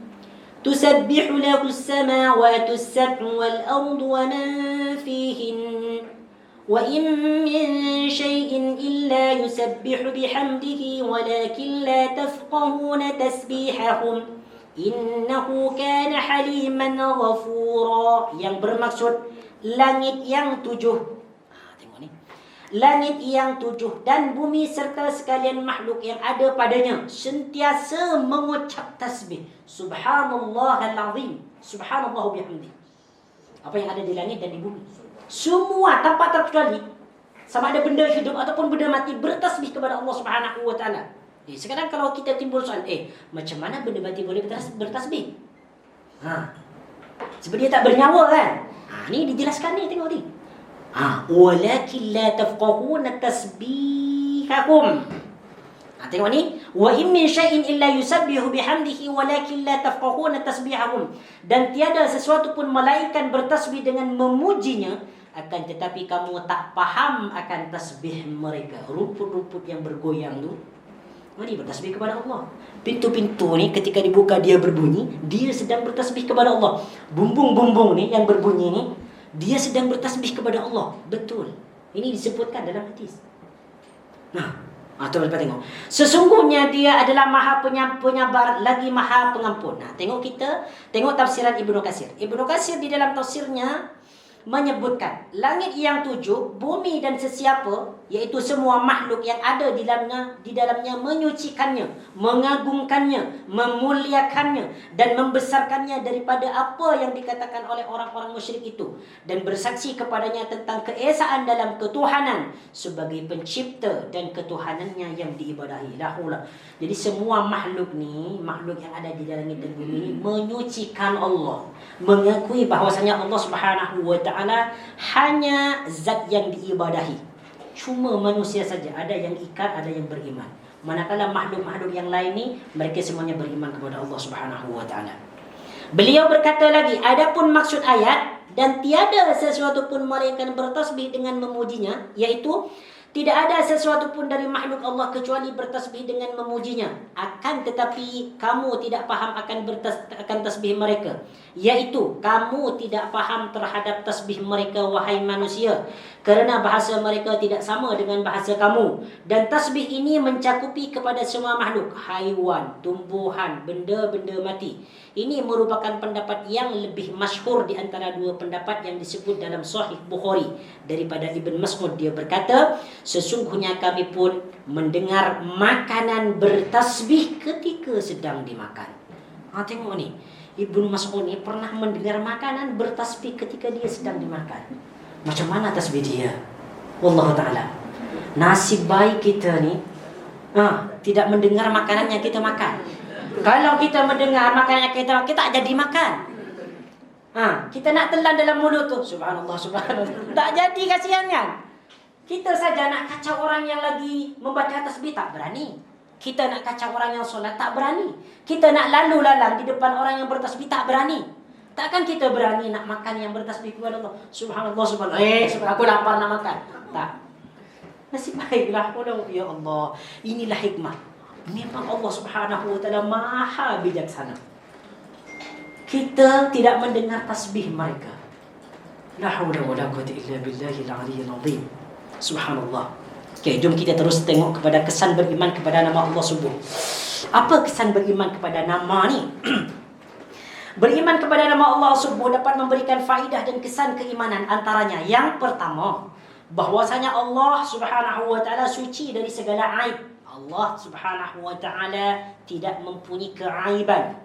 Tusabbihu lahu as-samawati as-sab'u wal ardu wa man fihin. Wa in min syai'in illa yusabbihu bihamdihi walakin la tafqahuna tasbihahum. Innahu kana haliman ghafura. Yang bermaksud langit yang 7. Tengok ni. Langit yang 7 dan bumi serta sekalian makhluk yang ada padanya sentiasa mengucap tasbih. Subhanallahal azim. Subhanallah bihamdi. Apa yang ada di langit dan di bumi. Semua tanpa terkecuali, sama ada benda hidup ataupun benda mati, bertasbih kepada Allah Subhanahu wa taala. Sekarang kalau kita timbul soal, macam mana benda mati boleh bertasbih? Sebab dia tak bernyawa kan? Ni dijelaskan ni, tengok ni. Walakin la tafqahuna tasbihahum. Tengok ni, wa in min syai'in illa yusabbihu bihamdihi walakin la tafqahuna tasbihahum. Dan tiada sesuatu pun malaikat bertasbih dengan memujinya, akan tetapi kamu tak faham akan tasbih mereka. Rumput-rumput yang bergoyang tu, ini bertasbih kepada Allah. Pintu-pintu ni ketika dibuka dia berbunyi, dia sedang bertasbih kepada Allah. Bumbung-bumbung ni yang berbunyi ni, dia sedang bertasbih kepada Allah. Betul. Ini disebutkan dalam hadis. Tuan-tuan tengok. Sesungguhnya dia adalah maha penyabar lagi maha pengampun. Tengok tafsiran Ibnu Katsir. Ibnu Katsir di dalam tafsirnya menyebutkan langit yang 7, bumi dan sesiapa, iaitu semua makhluk yang ada di dalamnya menyucikannya, mengagungkannya, memuliakannya dan membesarkannya daripada apa yang dikatakan oleh orang-orang musyrik itu, dan bersaksi kepadanya tentang keesaan dalam ketuhanan sebagai pencipta dan ketuhanannya yang diibadahi. Jadi semua makhluk ni, makhluk yang ada di langit dan bumi ni, menyucikan Allah, mengakui bahwasanya Allah Subhanahu wa taala hanya zat yang diibadahi. Cuma manusia saja ada yang ikrar, ada yang beriman. Manakala makhluk-makhluk yang lain ni, mereka semuanya beriman kepada Allah Subhanahu wa taala. Beliau berkata lagi, adapun maksud ayat, dan tiada sesuatu pun malaikat bertasbih dengan memujinya, iaitu tidak ada sesuatu pun dari makhluk Allah kecuali bertasbih dengan memujinya. Akan tetapi kamu tidak faham akan tasbih mereka, iaitu kamu tidak faham terhadap tasbih mereka, wahai manusia, kerana bahasa mereka tidak sama dengan bahasa kamu. Dan tasbih ini mencakupi kepada semua makhluk, haiwan, tumbuhan, benda-benda mati. Ini merupakan pendapat yang lebih masyhur di antara dua pendapat yang disebut dalam Sahih Bukhari daripada Ibn Mas'ud. Dia berkata, sesungguhnya kami pun mendengar makanan bertasbih ketika sedang dimakan. Tengok ni, Ibn Mas'ud ni pernah mendengar makanan bertasbih ketika dia sedang dimakan. Macam mana tasbih dia? Wallahu ta'ala. Nasib baik kita ni tidak mendengar makanan yang kita makan. Kalau kita mendengar makanan yang kita tak jadi makan. Kita nak telan dalam mulut tu, subhanallah, subhanallah, tak jadi, kasihan kan? Kita saja nak kacau orang yang lagi membaca tasbih, tak berani. Kita nak kacau orang yang solat, tak berani. Kita nak lalu lalang di depan orang yang bertasbih, tak berani. Takkan kita berani nak makan yang bertasbih kepada Allah, subhanallah, subhanallah, aku lapar nak makan. Tak. Nasib baiklah, ya Allah. Inilah hikmah. Memang Allah Subhanahu wa taala maha bijaksana. Kita tidak mendengar tasbih mereka. La haula wala quwwata illa billahil aliyyil azim. Subhanallah. Okey, jom kita terus tengok kepada kesan beriman kepada nama Allah Subhanahu. Apa kesan beriman kepada nama ni? Beriman kepada nama Allah Subhanahu dapat memberikan faedah dan kesan keimanan. Antaranya, yang pertama, bahwasanya Allah Subhanahu wa taala suci dari segala aib. Allah Subhanahu wa taala tidak mempunyai keaiban,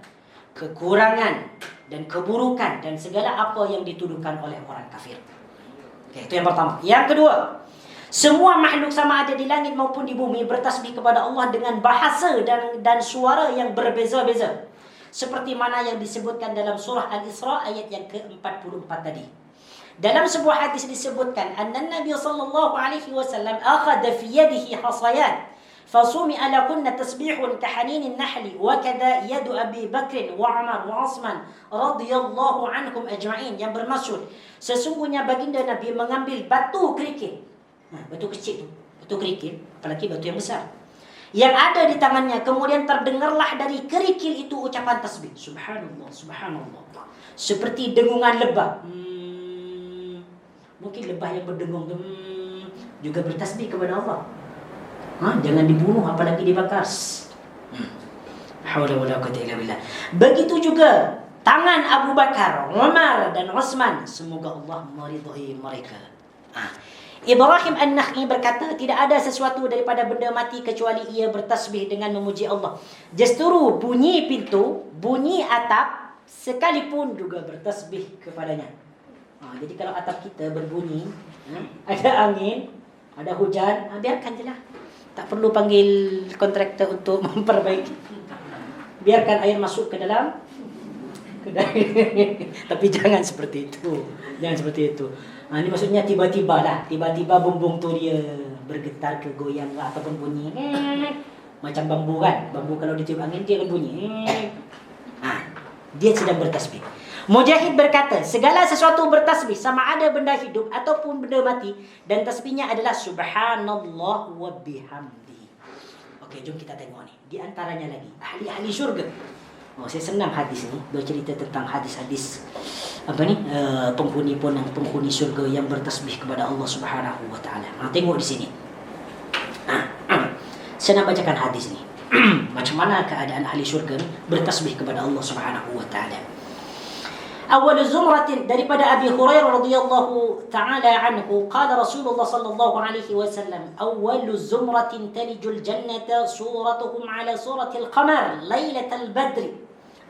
kekurangan dan keburukan dan segala apa yang dituduhkan oleh orang kafir. Okey, itu yang pertama. Yang kedua, semua makhluk sama ada di langit maupun di bumi bertasbih kepada Allah dengan bahasa dan suara yang berbeza-beza. Seperti mana yang disebutkan dalam surah Al-Isra ayat yang ke-44 tadi. Dalam sebuah hadis disebutkan, anna Nabi sallallahu alaihi wasallam akhadha fi yadihi hasayat فَصُمِعَ لَكُنَّ تَسْبِيحٌ كَحَنِينِ النَّحْلِ وَكَذَا يَدُ أَبِي بَكْرٍ وَعُمَرْ وَعُثْمَانَ رَضِيَ اللَّهُ عَنْهُمْ أَجْمَعِينَ. Yang bermaksud, sesungguhnya baginda Nabi mengambil batu kerikil. Batu kecil tu, batu kerikil, apalagi batu yang besar, yang ada di tangannya. Kemudian terdengarlah dari kerikil itu ucapan tasbih. Subhanallah, subhanallah. Seperti dengungan lebah. Mungkin lebah yang berdengung juga bertasbih kepada Allah. Jangan dibunuh, apalagi dibakar. Haula wala quwwata illa billah. Begitu juga tangan Abu Bakar, Umar dan Utsman. Semoga Allah meridhai mereka. Ibrahim An-Nakhi berkata, tidak ada sesuatu daripada benda mati kecuali ia bertasbih dengan memuji Allah. Justru bunyi pintu, bunyi atap sekalipun juga bertasbih kepadanya. Jadi kalau atap kita berbunyi, ada angin, ada hujan, biarkan je lah. Tak perlu panggil kontraktor untuk memperbaiki. Biarkan air masuk ke dalam kedai. Tapi jangan seperti itu. Jangan seperti itu. Ini maksudnya tiba-tiba lah. Tiba-tiba bumbung tu dia bergetar ke goyang lah, ataupun bunyi. Macam bambu kan. Bambu kalau ditiup angin dia akan bunyi. Dia sedang bertasbih. Mujahid berkata, segala sesuatu bertasbih, sama ada benda hidup ataupun benda mati, dan tasbihnya adalah subhanallah wa bihamdi. Okey, jom kita tengok ni. Di antaranya lagi ahli-ahli syurga. Saya senang hadis ni, bercerita tentang hadis-hadis penghuni syurga yang bertasbih kepada Allah Subhanahu wa taala. Tengok di sini. Saya nak bacakan hadis ni. Macam mana keadaan ahli syurga ni bertasbih kepada Allah Subhanahu wa taala. Awal zumratin, daripada Abi Hurairah radhiyallahu taala anhu, qala Rasulullah sallallahu alaihi wasallam, awal zumratin talijul jannata suratuhum ala suratil qamar lailatal badri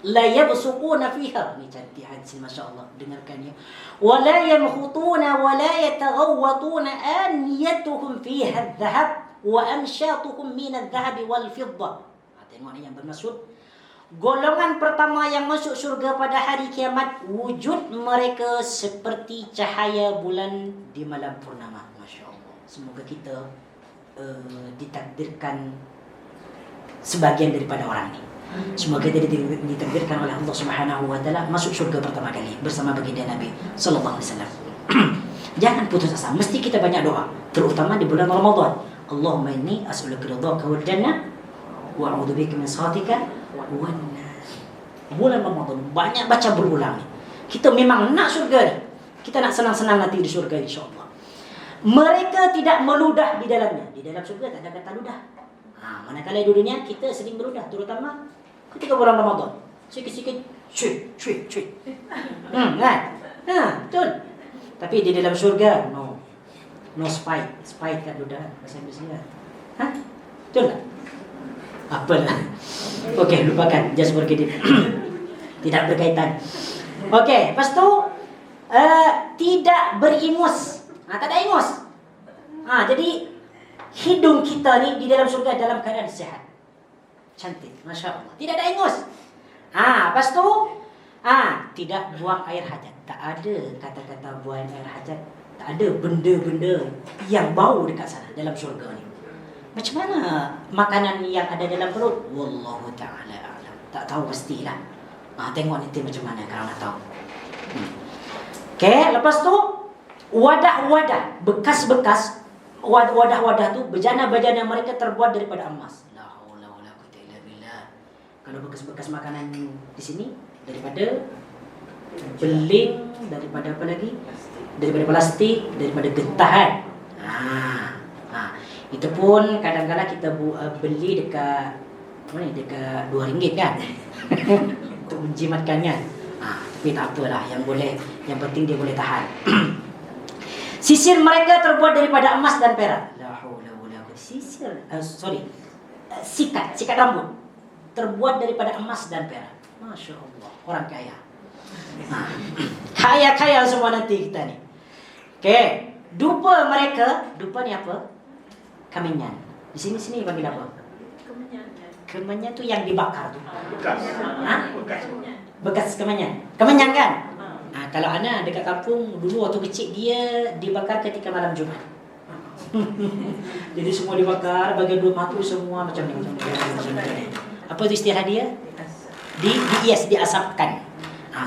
la yabsuquna fiha. Ni cantik hadis, masya-Allah, dengarkan ya. Wa la yamkhutuna wa la yataghawwatuna aniyatuhum fiha adh-dhahab wa amshatuhum min adh-dhahab wal fiddah. Tengok ni yang bermaksud golongan pertama yang masuk syurga pada hari kiamat, wujud mereka seperti cahaya bulan di malam purnama. Masya Allah. Semoga kita ditakdirkan sebagian daripada orang ni. Semoga kita ditakdirkan oleh Allah Subhanahu wa taala masuk syurga pertama kali bersama baginda Nabi sallallahu alaihi wasallam. Jangan putus asa. Mesti kita banyak doa, terutama di bulan Ramadan. Allahumma inni as'aluka ridhaka wal jannah wa a'udzubika min sakhatika. Bulan Ramadan banyak baca berulang ni. Kita memang nak syurga ni. Kita nak senang-senang nanti di syurga, insya-Allah. Mereka tidak meludah di dalamnya. Di dalam syurga tak ada kata ludah. Manakala di dunia kita sering meludah, terutama ketika bulan Ramadan. Sikit-sikit cuy. Kan? Betul. Tapi di dalam syurga no spite. Spite kan ludah bahasa Inggrisnya. Betul tak? Apalah. Okey, lupakan, just forget it. Tidak berkaitan. Okey, lepas tu tidak beringus. Tak ada ingus. Jadi hidung kita ni di dalam surga dalam keadaan sihat. Cantik, masya-Allah. Tidak ada ingus. Lepas tu tidak buang air hajat. Tak ada kata-kata buang air hajat. Tak ada benda-benda yang bau dekat sana dalam syurga ni. Macam mana makanan yang ada dalam perut? Wallahu ta'ala a'lam. Tak tahu pastilah. Tengok nanti macam mana kalau nak tahu. Okey, lepas tu wadah-wadah, bekas-bekas wadah-wadah tu, bejana-bejana mereka terbuat daripada emas. La haula wala quwwata illa billah. Kalau bekas-bekas makanan di sini daripada beling, daripada apa lagi? Daripada plastik, daripada getahan. Itu pun kadang-kadang kita beli dekat dekat RM2 kan. Untuk menjimatkannya. Tapi tak apalah, yang penting dia boleh tahan. Sisir mereka terbuat daripada emas dan perak. La haula wala quwwata. Sikat rambut terbuat daripada emas dan perak. Masya Allah, orang kaya. Kaya semua nanti kita ni. Okey, dupa mereka, dupa ni apa? Kemenyan. Di sini panggil apa? Kemenyan tu yang dibakar tu. Bekas kemenyan. Kemenyan kan? Kalau ana dekat kampung dulu waktu kecil dia dibakar ketika malam Jumaat. Jadi semua dibakar, bagian rumah tu semua macam ni. Apa tu istilah dia? Diasapkan.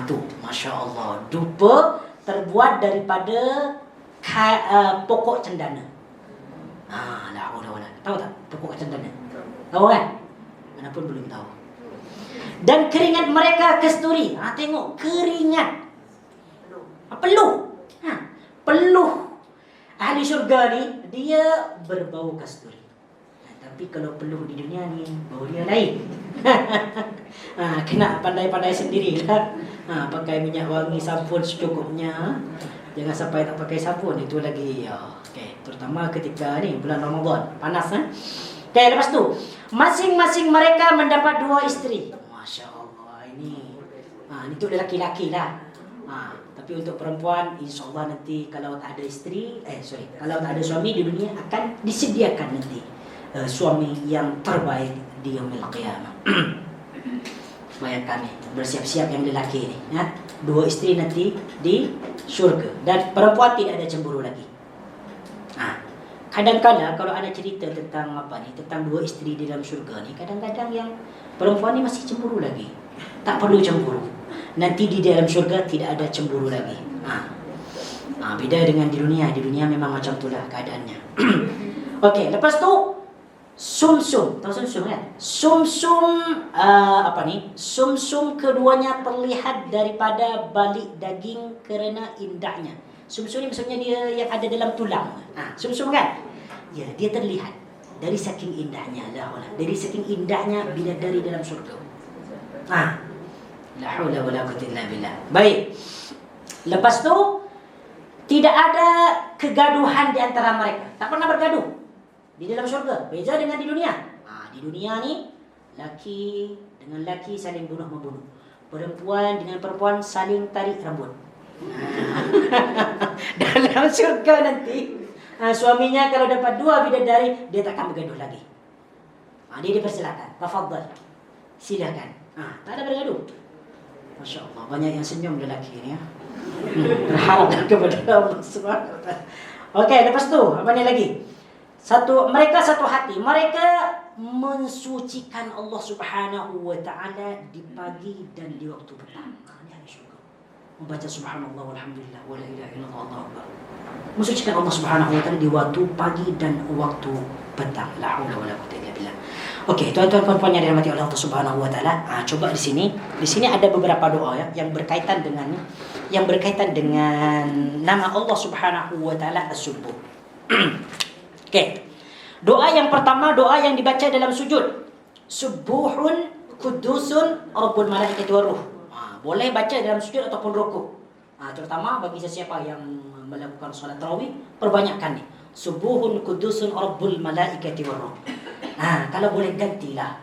Tu, Masya Allah. Dupa terbuat daripada pokok cendana. La haula wala. Tahu tak pokok cendana? Tahu kan? Mana pun belum tahu. Dan keringat mereka kasturi. Tengok keringat. Peluh. Peluh. Ahli syurga ni dia berbau kasturi. Tapi kalau peluh di dunia ni bau dia lain. Kena pandai-pandai sendirilah. Pakai minyak wangi, sabun secukupnya. Jangan sampai tak pakai sabun, itu lagi okey, terutama ketika ni bulan Ramadan panas Okey, lepas tu masing-masing mereka mendapat 2 isteri. Masya Allah, ini untuk lelaki-lelaki lah. Tapi untuk perempuan, insyaAllah nanti kalau tak ada kalau tak ada suami di dunia akan disediakan nanti suami yang terbaik di yaumil qiyamah. Bayangkan nih, bersiap-siap yang lelaki ni, ya. 2 isteri nanti di syurga dan perempuan tidak ada cemburu lagi. Kadang-kadang kalau ada cerita tentang tentang 2 isteri di dalam syurga ni, kadang-kadang yang perempuan ni masih cemburu lagi. Tak perlu cemburu. Nanti di dalam syurga tidak ada cemburu lagi. Beda dengan di dunia. Di dunia memang macam itulah keadaannya. Okey, lepas tu sumsum. Tahu sumsum kan? Sumsum Sumsum keduanya terlihat daripada balik daging kerana indahnya. Sumsum ni maksudnya dia yang ada dalam tulang. Sumsum kan? Ya, dia terlihat dari saking indahnya. Dari saking indahnya bidadari dalam syurga. La haula wala quwwata illa billah. Baik. Lepas tu tidak ada kegaduhan di antara mereka. Tak pernah bergaduh di dalam syurga. Beza dengan di dunia. Di dunia ni laki dengan laki saling bunuh-membunuh. Perempuan dengan perempuan saling tarik rambut. Dalam syurga nanti suaminya kalau dapat 2 bidadari, dia tak akan bergaduh lagi. Dia dipersilakan. Tafadhal. Silakan. Tak ada bergaduh. Masya Allah, banyak yang senyum lelaki ni, ya. Berharap kepada Allah Subhanahu wa taala. Okey, lepas tu apa ni lagi? Mereka satu hati. Mereka mensucikan Allah Subhanahu wa taala di pagi dan di waktu petang. Ini ada syurga. Membaca subhanallah walhamdulillah wala ilaha illallah Allahu akbar. Mensucikan Allah Subhanahu wa taala di waktu pagi dan waktu petang. La haula wala quwwata illa billah. Okey, tuan-tuan puan-puan yang dirahmati oleh Allah Subhanahu wa taala, coba di sini ada beberapa doa, ya, yang berkaitan dengan nama Allah Subhanahu wa taala As-Subbuh. Okey. Doa yang pertama, doa yang dibaca dalam sujud. Subuhun kudusun rabbul malaikati war ruh. Boleh baca dalam sujud ataupun rukuk. Terutama bagi sesiapa yang melakukan solat tarawih, perbanyakkan ni. Subuhun kudusun rabbul malaikati war ruh. Kalau boleh gantilah.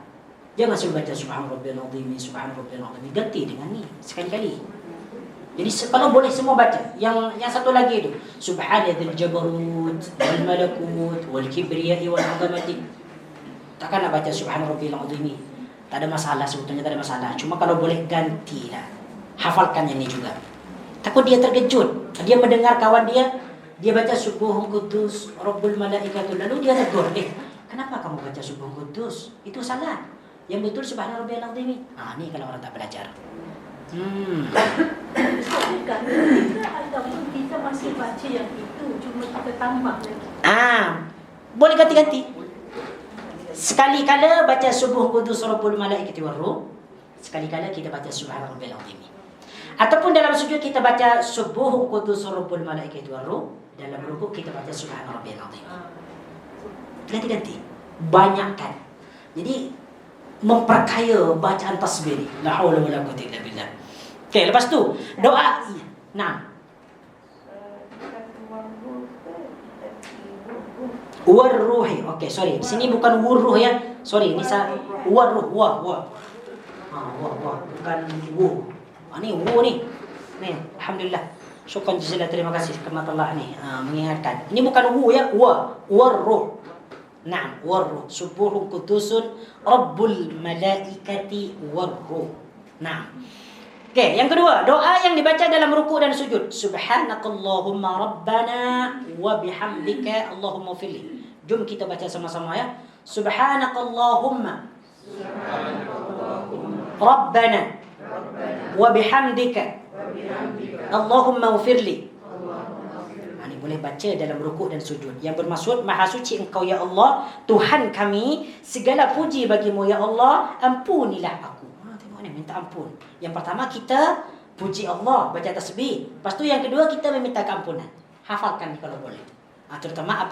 Jangan suruh baca subhan rabbiyal azim, subhan rabbiyal azim. Ganti dengan ni sekali-kali. Jadi kalau boleh semua baca. Yang satu lagi itu, subhanadzil jabarut wal malakut wal kibriyai wal azamati. Takkan nak baca subhan rabbiyal azim. Tak ada masalah, sebetulnya tak ada masalah. Cuma kalau boleh gantilah. Hafalkan yang ini juga. Takut dia terkejut. Dia mendengar kawan dia baca subuhun kudus rabbul malaikatul, lalu dia tegur, kenapa kamu baca subuh kudus? Itu salah. Yang betul subhana rabbiyal azim. Ni kalau orang tak belajar. Kita ataupun kita masih baca yang itu, cuma kita tambah lagi. Boleh ganti-ganti. Sekali-kala baca subuh kudus rabbul malaikati war ruh. Sekali-kala kita baca subhana rabbiyal azim. Ataupun dalam sujud kita baca subuh kudus rabbul malaikati war ruh. Dalam rukuk kita baca subhana rabbiyal azim. Ganti-ganti, banyakkan. Jadi memperkaya bacaan tasbih ni. La haula wala quwwata illa billah. Okey, lepas tu doa. Warruhi. Okey, sorry. Di sini bukan wurruh, ya. Sorry, ini warruh, wa. Bukan wu. Ni wu ni. Ni, alhamdulillah. Syukran jazilan, terima kasih kepada Allah ni mengingatkan. Ini bukan wu, ya. Warruh. Warruh. Subuhun kudusun rabbul malaikati warruh. Okey, yang kedua, doa yang dibaca dalam rukuk dan sujud. Subhanakallahumma rabbana wa bihamdika Allahumma firli. Jom kita baca sama-sama, ya. Subhanakallahumma rabbana wa bihamdika Allahumma firli. Ini boleh baca dalam rukuk dan sujud. Yang bermaksud, Maha suci Engkau ya Allah, Tuhan kami, segala puji bagimu ya Allah, ampunilah aku. Tengok ni, minta ampun. Yang pertama kita puji Allah, baca tasbih. Lepas tu yang kedua kita meminta keampunan. Hafalkan kalau boleh. Terutama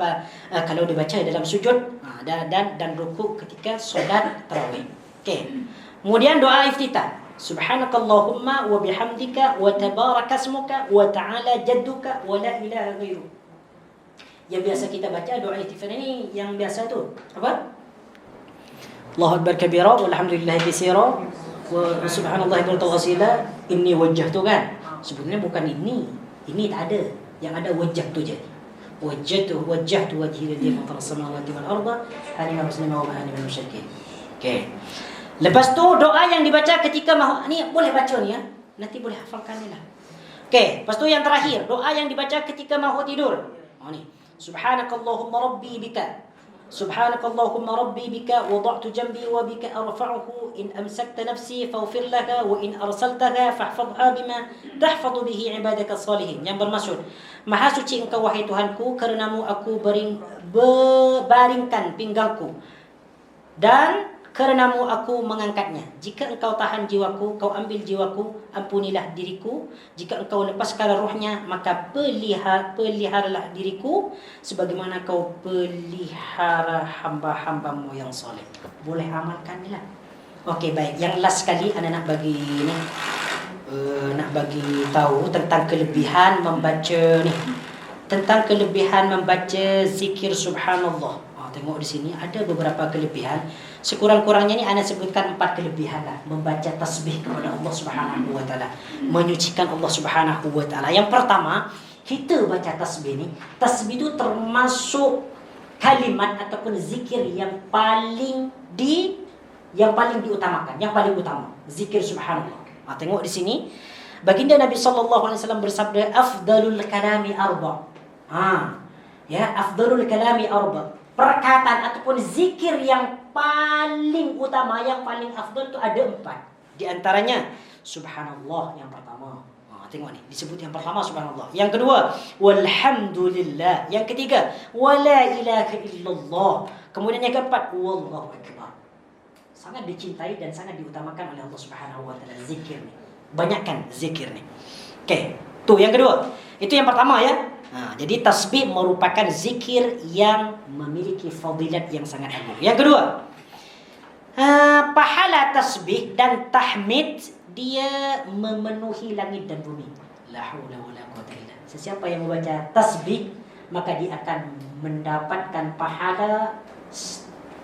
kalau dibaca dalam sujud dan rukuk ketika solat tarawih. Okey. Kemudian doa iftitah. Subhanakallahumma wa bihamdika wa tabaraka ismuka wa ta'ala jadduka wa la ilaha ghairu. Yang biasa kita baca doa iftitah ini yang biasa tu apa? Allahu akbar kabira walhamdulillahi katsira wa subhanallahi bukratan wa asila inni wajjahtu, kan. Sebenarnya bukan ini. Ini tak ada. Yang ada wajah tu je. Wajhtu wajhi alladhi fatara samawati wal arda hanifan muslima wa ma ana minal musyrikin. Okey. Lepas tu doa yang dibaca ketika ni boleh baca ni ya. Nanti boleh hafalkan ni lah. Okey, lepas tu yang terakhir, doa yang dibaca ketika mahu tidur. Ni. Subhanakallahumma rabbi bika. Subhanakallahumma rabbi bika wada'tu jambi wa bika arfa'uhu in amsakta nafsi faghfir laha wa in arsaltaha fahfadha bima tahfadhu bihi ibadaka salihin. Yang bermaksud, Maha suci engkau wahai Tuhanku, karenamu aku baringkan pinggangku dan karenamu aku mengangkatnya. Jika engkau tahan jiwaku, kau ambil jiwaku, ampunilah diriku. Jika engkau lepaskan rohnya, maka peliharalah diriku sebagaimana kau pelihara hamba-hambamu yang soleh. Boleh amalkan ni lah. Okey, baik. Yang last sekali anda nak bagi ni, nak bagi tahu tentang kelebihan membaca ni. Tentang kelebihan membaca zikir subhanallah. Tengok di sini ada beberapa kelebihan. Sekurang-kurangnya ni anda sebutkan 4 kelebihan lah. Membaca tasbih kepada Allah Subhanahu wa taala, menyucikan Allah Subhanahu wa taala. Yang pertama, kita baca tasbih ni, tasbih itu termasuk kalimat ataupun zikir yang paling diutamakan, yang paling utama, zikir subhanallah. Tengok di sini, baginda Nabi sallallahu alaihi wasallam bersabda, afdalul kalami arba. Afdalul kalami arba. Perkataan ataupun zikir yang paling utama, yang paling afdal itu ada 4. Di antaranya subhanallah yang pertama. Tengok ni, disebut yang pertama subhanallah. Yang kedua, walhamdulillah. Yang ketiga, wala ilaha illallah. Kemudian yang keempat, wallahu akbar. Sangat dicintai dan sangat diutamakan oleh Allah Subhanahu wa taala zikir ni. Banyakkan zikir ni. Okey, tu yang kedua. Itu yang pertama ya. Jadi tasbih merupakan zikir yang memiliki fadilat yang sangat agung. Yang kedua, pahala tasbih dan tahmid dia memenuhi langit dan bumi. La haula wala quwwata illa billah. Sesiapa yang membaca tasbih maka dia akan mendapatkan pahala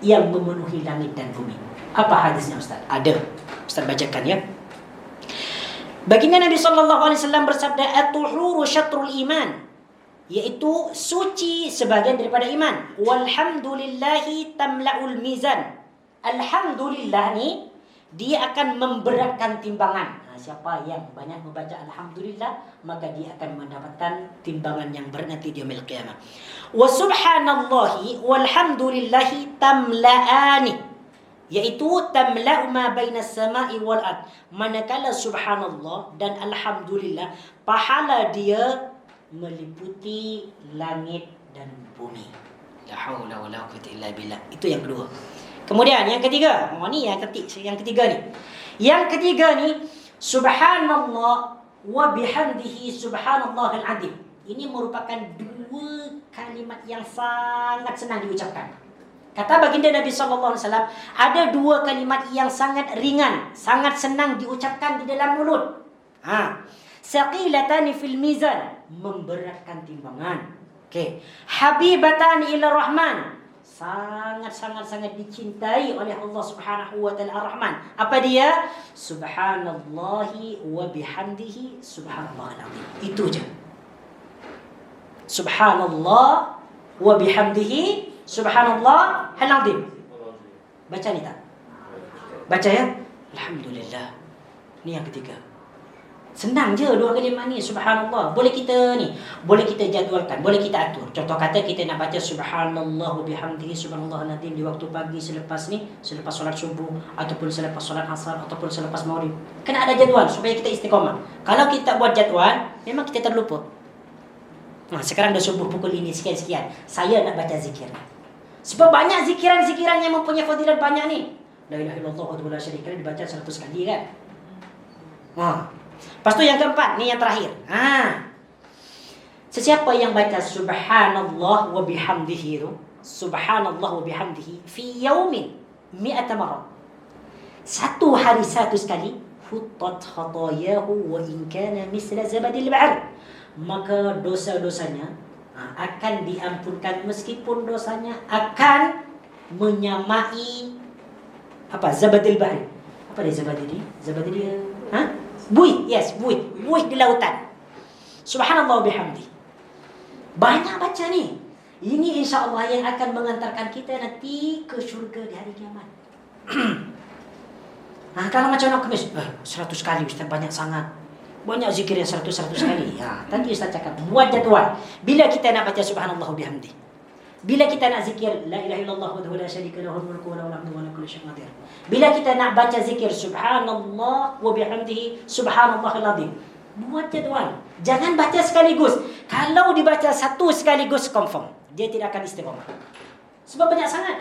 yang memenuhi langit dan bumi. Apa hadisnya Ustaz? Ada. Ustaz bacakan ya. Baginda Nabi sallallahu alaihi wasallam bersabda, at-tuhuru syatrul iman. Iaitu suci sebagian daripada iman. Walhamdulillahi tamla'ul mizan. Alhamdulillah ni dia akan memberatkan timbangan. Siapa yang banyak membaca alhamdulillah maka dia akan mendapatkan timbangan yang berat nanti di yaumil qiyamah. Wa subhanallahi walhamdulillahi tamla'ani. Iaitu tamla'u ma bainas sama'i wal ard. Manakala subhanallah dan alhamdulillah pahala dia meliputi langit dan bumi. La haula wala quwwata illa billah. Itu yang kedua. Kemudian yang ketiga, ni yang ketiga ni. Yang ketiga ni subhanallah wa bihamdihi subhanallahil azim. Ini merupakan 2 kalimat yang sangat senang diucapkan. Kata baginda Nabi sallallahu alaihi wasallam, ada 2 kalimat yang sangat ringan, sangat senang diucapkan di dalam mulut. Saqilatani fil mizan, memberatkan timbangan. Okey. Habibatani ila rahman, sangat dicintai oleh Allah Subhanahu wa taala Ar-Rahman. Apa dia? Subhanallahi wa bihamdihi subhanallahil azim. Itu je. Subhanallah wa bihamdihi subhanallahil azim. Baca ni tak? Baca ya? Alhamdulillah. Ni yang ketiga. Senang je 2 kalimat ni, subhanallah. Boleh kita jadualkan, boleh kita atur. Contoh kata kita nak baca subhanallah wa bihamdihi subhanallahil azim di waktu pagi selepas solat subuh ataupun selepas solat asar ataupun selepas maghrib. Kena ada jadual supaya kita istiqamah. Kalau kita buat jadual, memang kita terlupa. Sekarang dah subuh pukul ini sekian. Saya nak baca zikir. Sebab banyak zikiran-zikiran yang mempunyai fadilat banyak ni. La ilaha illallah wa la syarika lahu dibaca 100 kali kan. Lepas tu yang keempat, ni yang terakhir. Sesiapa yang baca subhanallah wa bihamdihi tu, subhanallah wa bihamdihi fi yaumin 100 marrah. 1 hari 100 kali, huttat khatayahu wa in kana misla zabadil bahr. Maka dosa-dosanya akan diampunkan meskipun dosanya akan menyamai zabadil bahr. Apa dia zabadil ni? Zabadil dia Buih, yes, buih. Buih di lautan. Subhanallah bihamdi. Banyak baca ni. Ini insya-Allah yang akan mengantarkan kita nanti ke syurga di hari kiamat. Nah, kalau macam nak kemis, 100 kali Ustaz, banyak sangat. Banyak zikir yang 100 kali. Tadi Ustaz cakap, buat jadual. Bila kita nak baca subhanallah bihamdi. Bila kita nak zikir la ilaha illallah wahdahu la syarika lahu al-mulku wa lahu al-hamdu wa ala kulli syai'in qadir. Bila kita nak baca zikir subhanallah wa bihamdihi subhanallahil azim. Buat jadual. Jangan baca sekaligus. Kalau dibaca satu sekaligus confirm, dia tidak akan istiqamah. Sebab banyak sangat.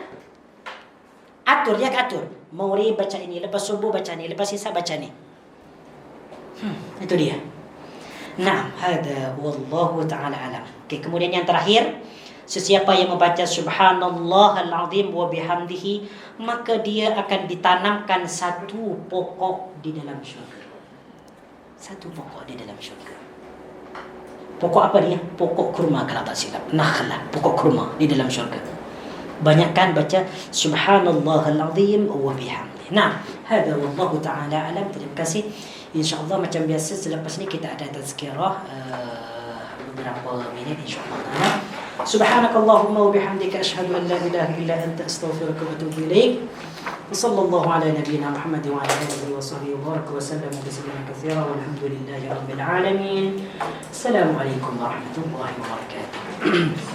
Atur, dia atur. Maghrib baca ini, lepas subuh baca ni, lepas isya baca ni. Itu dia. Nah, hada wallahu ta'ala alam. Okay, kemudian yang terakhir, sesiapa yang membaca subhanallahal azim wa bihamdihi, maka dia akan ditanamkan satu pokok di dalam syurga. Satu pokok di dalam syurga. Pokok apa dia? Pokok kurma kalau tak silap. Nakhlah, pokok kurma di dalam syurga. Banyakkan baca subhanallahal azim wa bihamdihi. Nah, hada wallahu ta'ala alam. Terima kasih. InsyaAllah macam biasa selepas ni kita ada tazkirah beberapa minit insyaAllah. Subhanakallahumma wa bihamdika asyhadu an la ilaha illa anta astaghfiruka wa atubu ilaik. Wa sallallahu ala nabiyyina Muhammad wa ala alihi wa sahbihi wa baraka wa sallam tasliman katsira walhamdulillahi rabbil alamin. Assalamualaikum warahmatullahi wabarakatuh.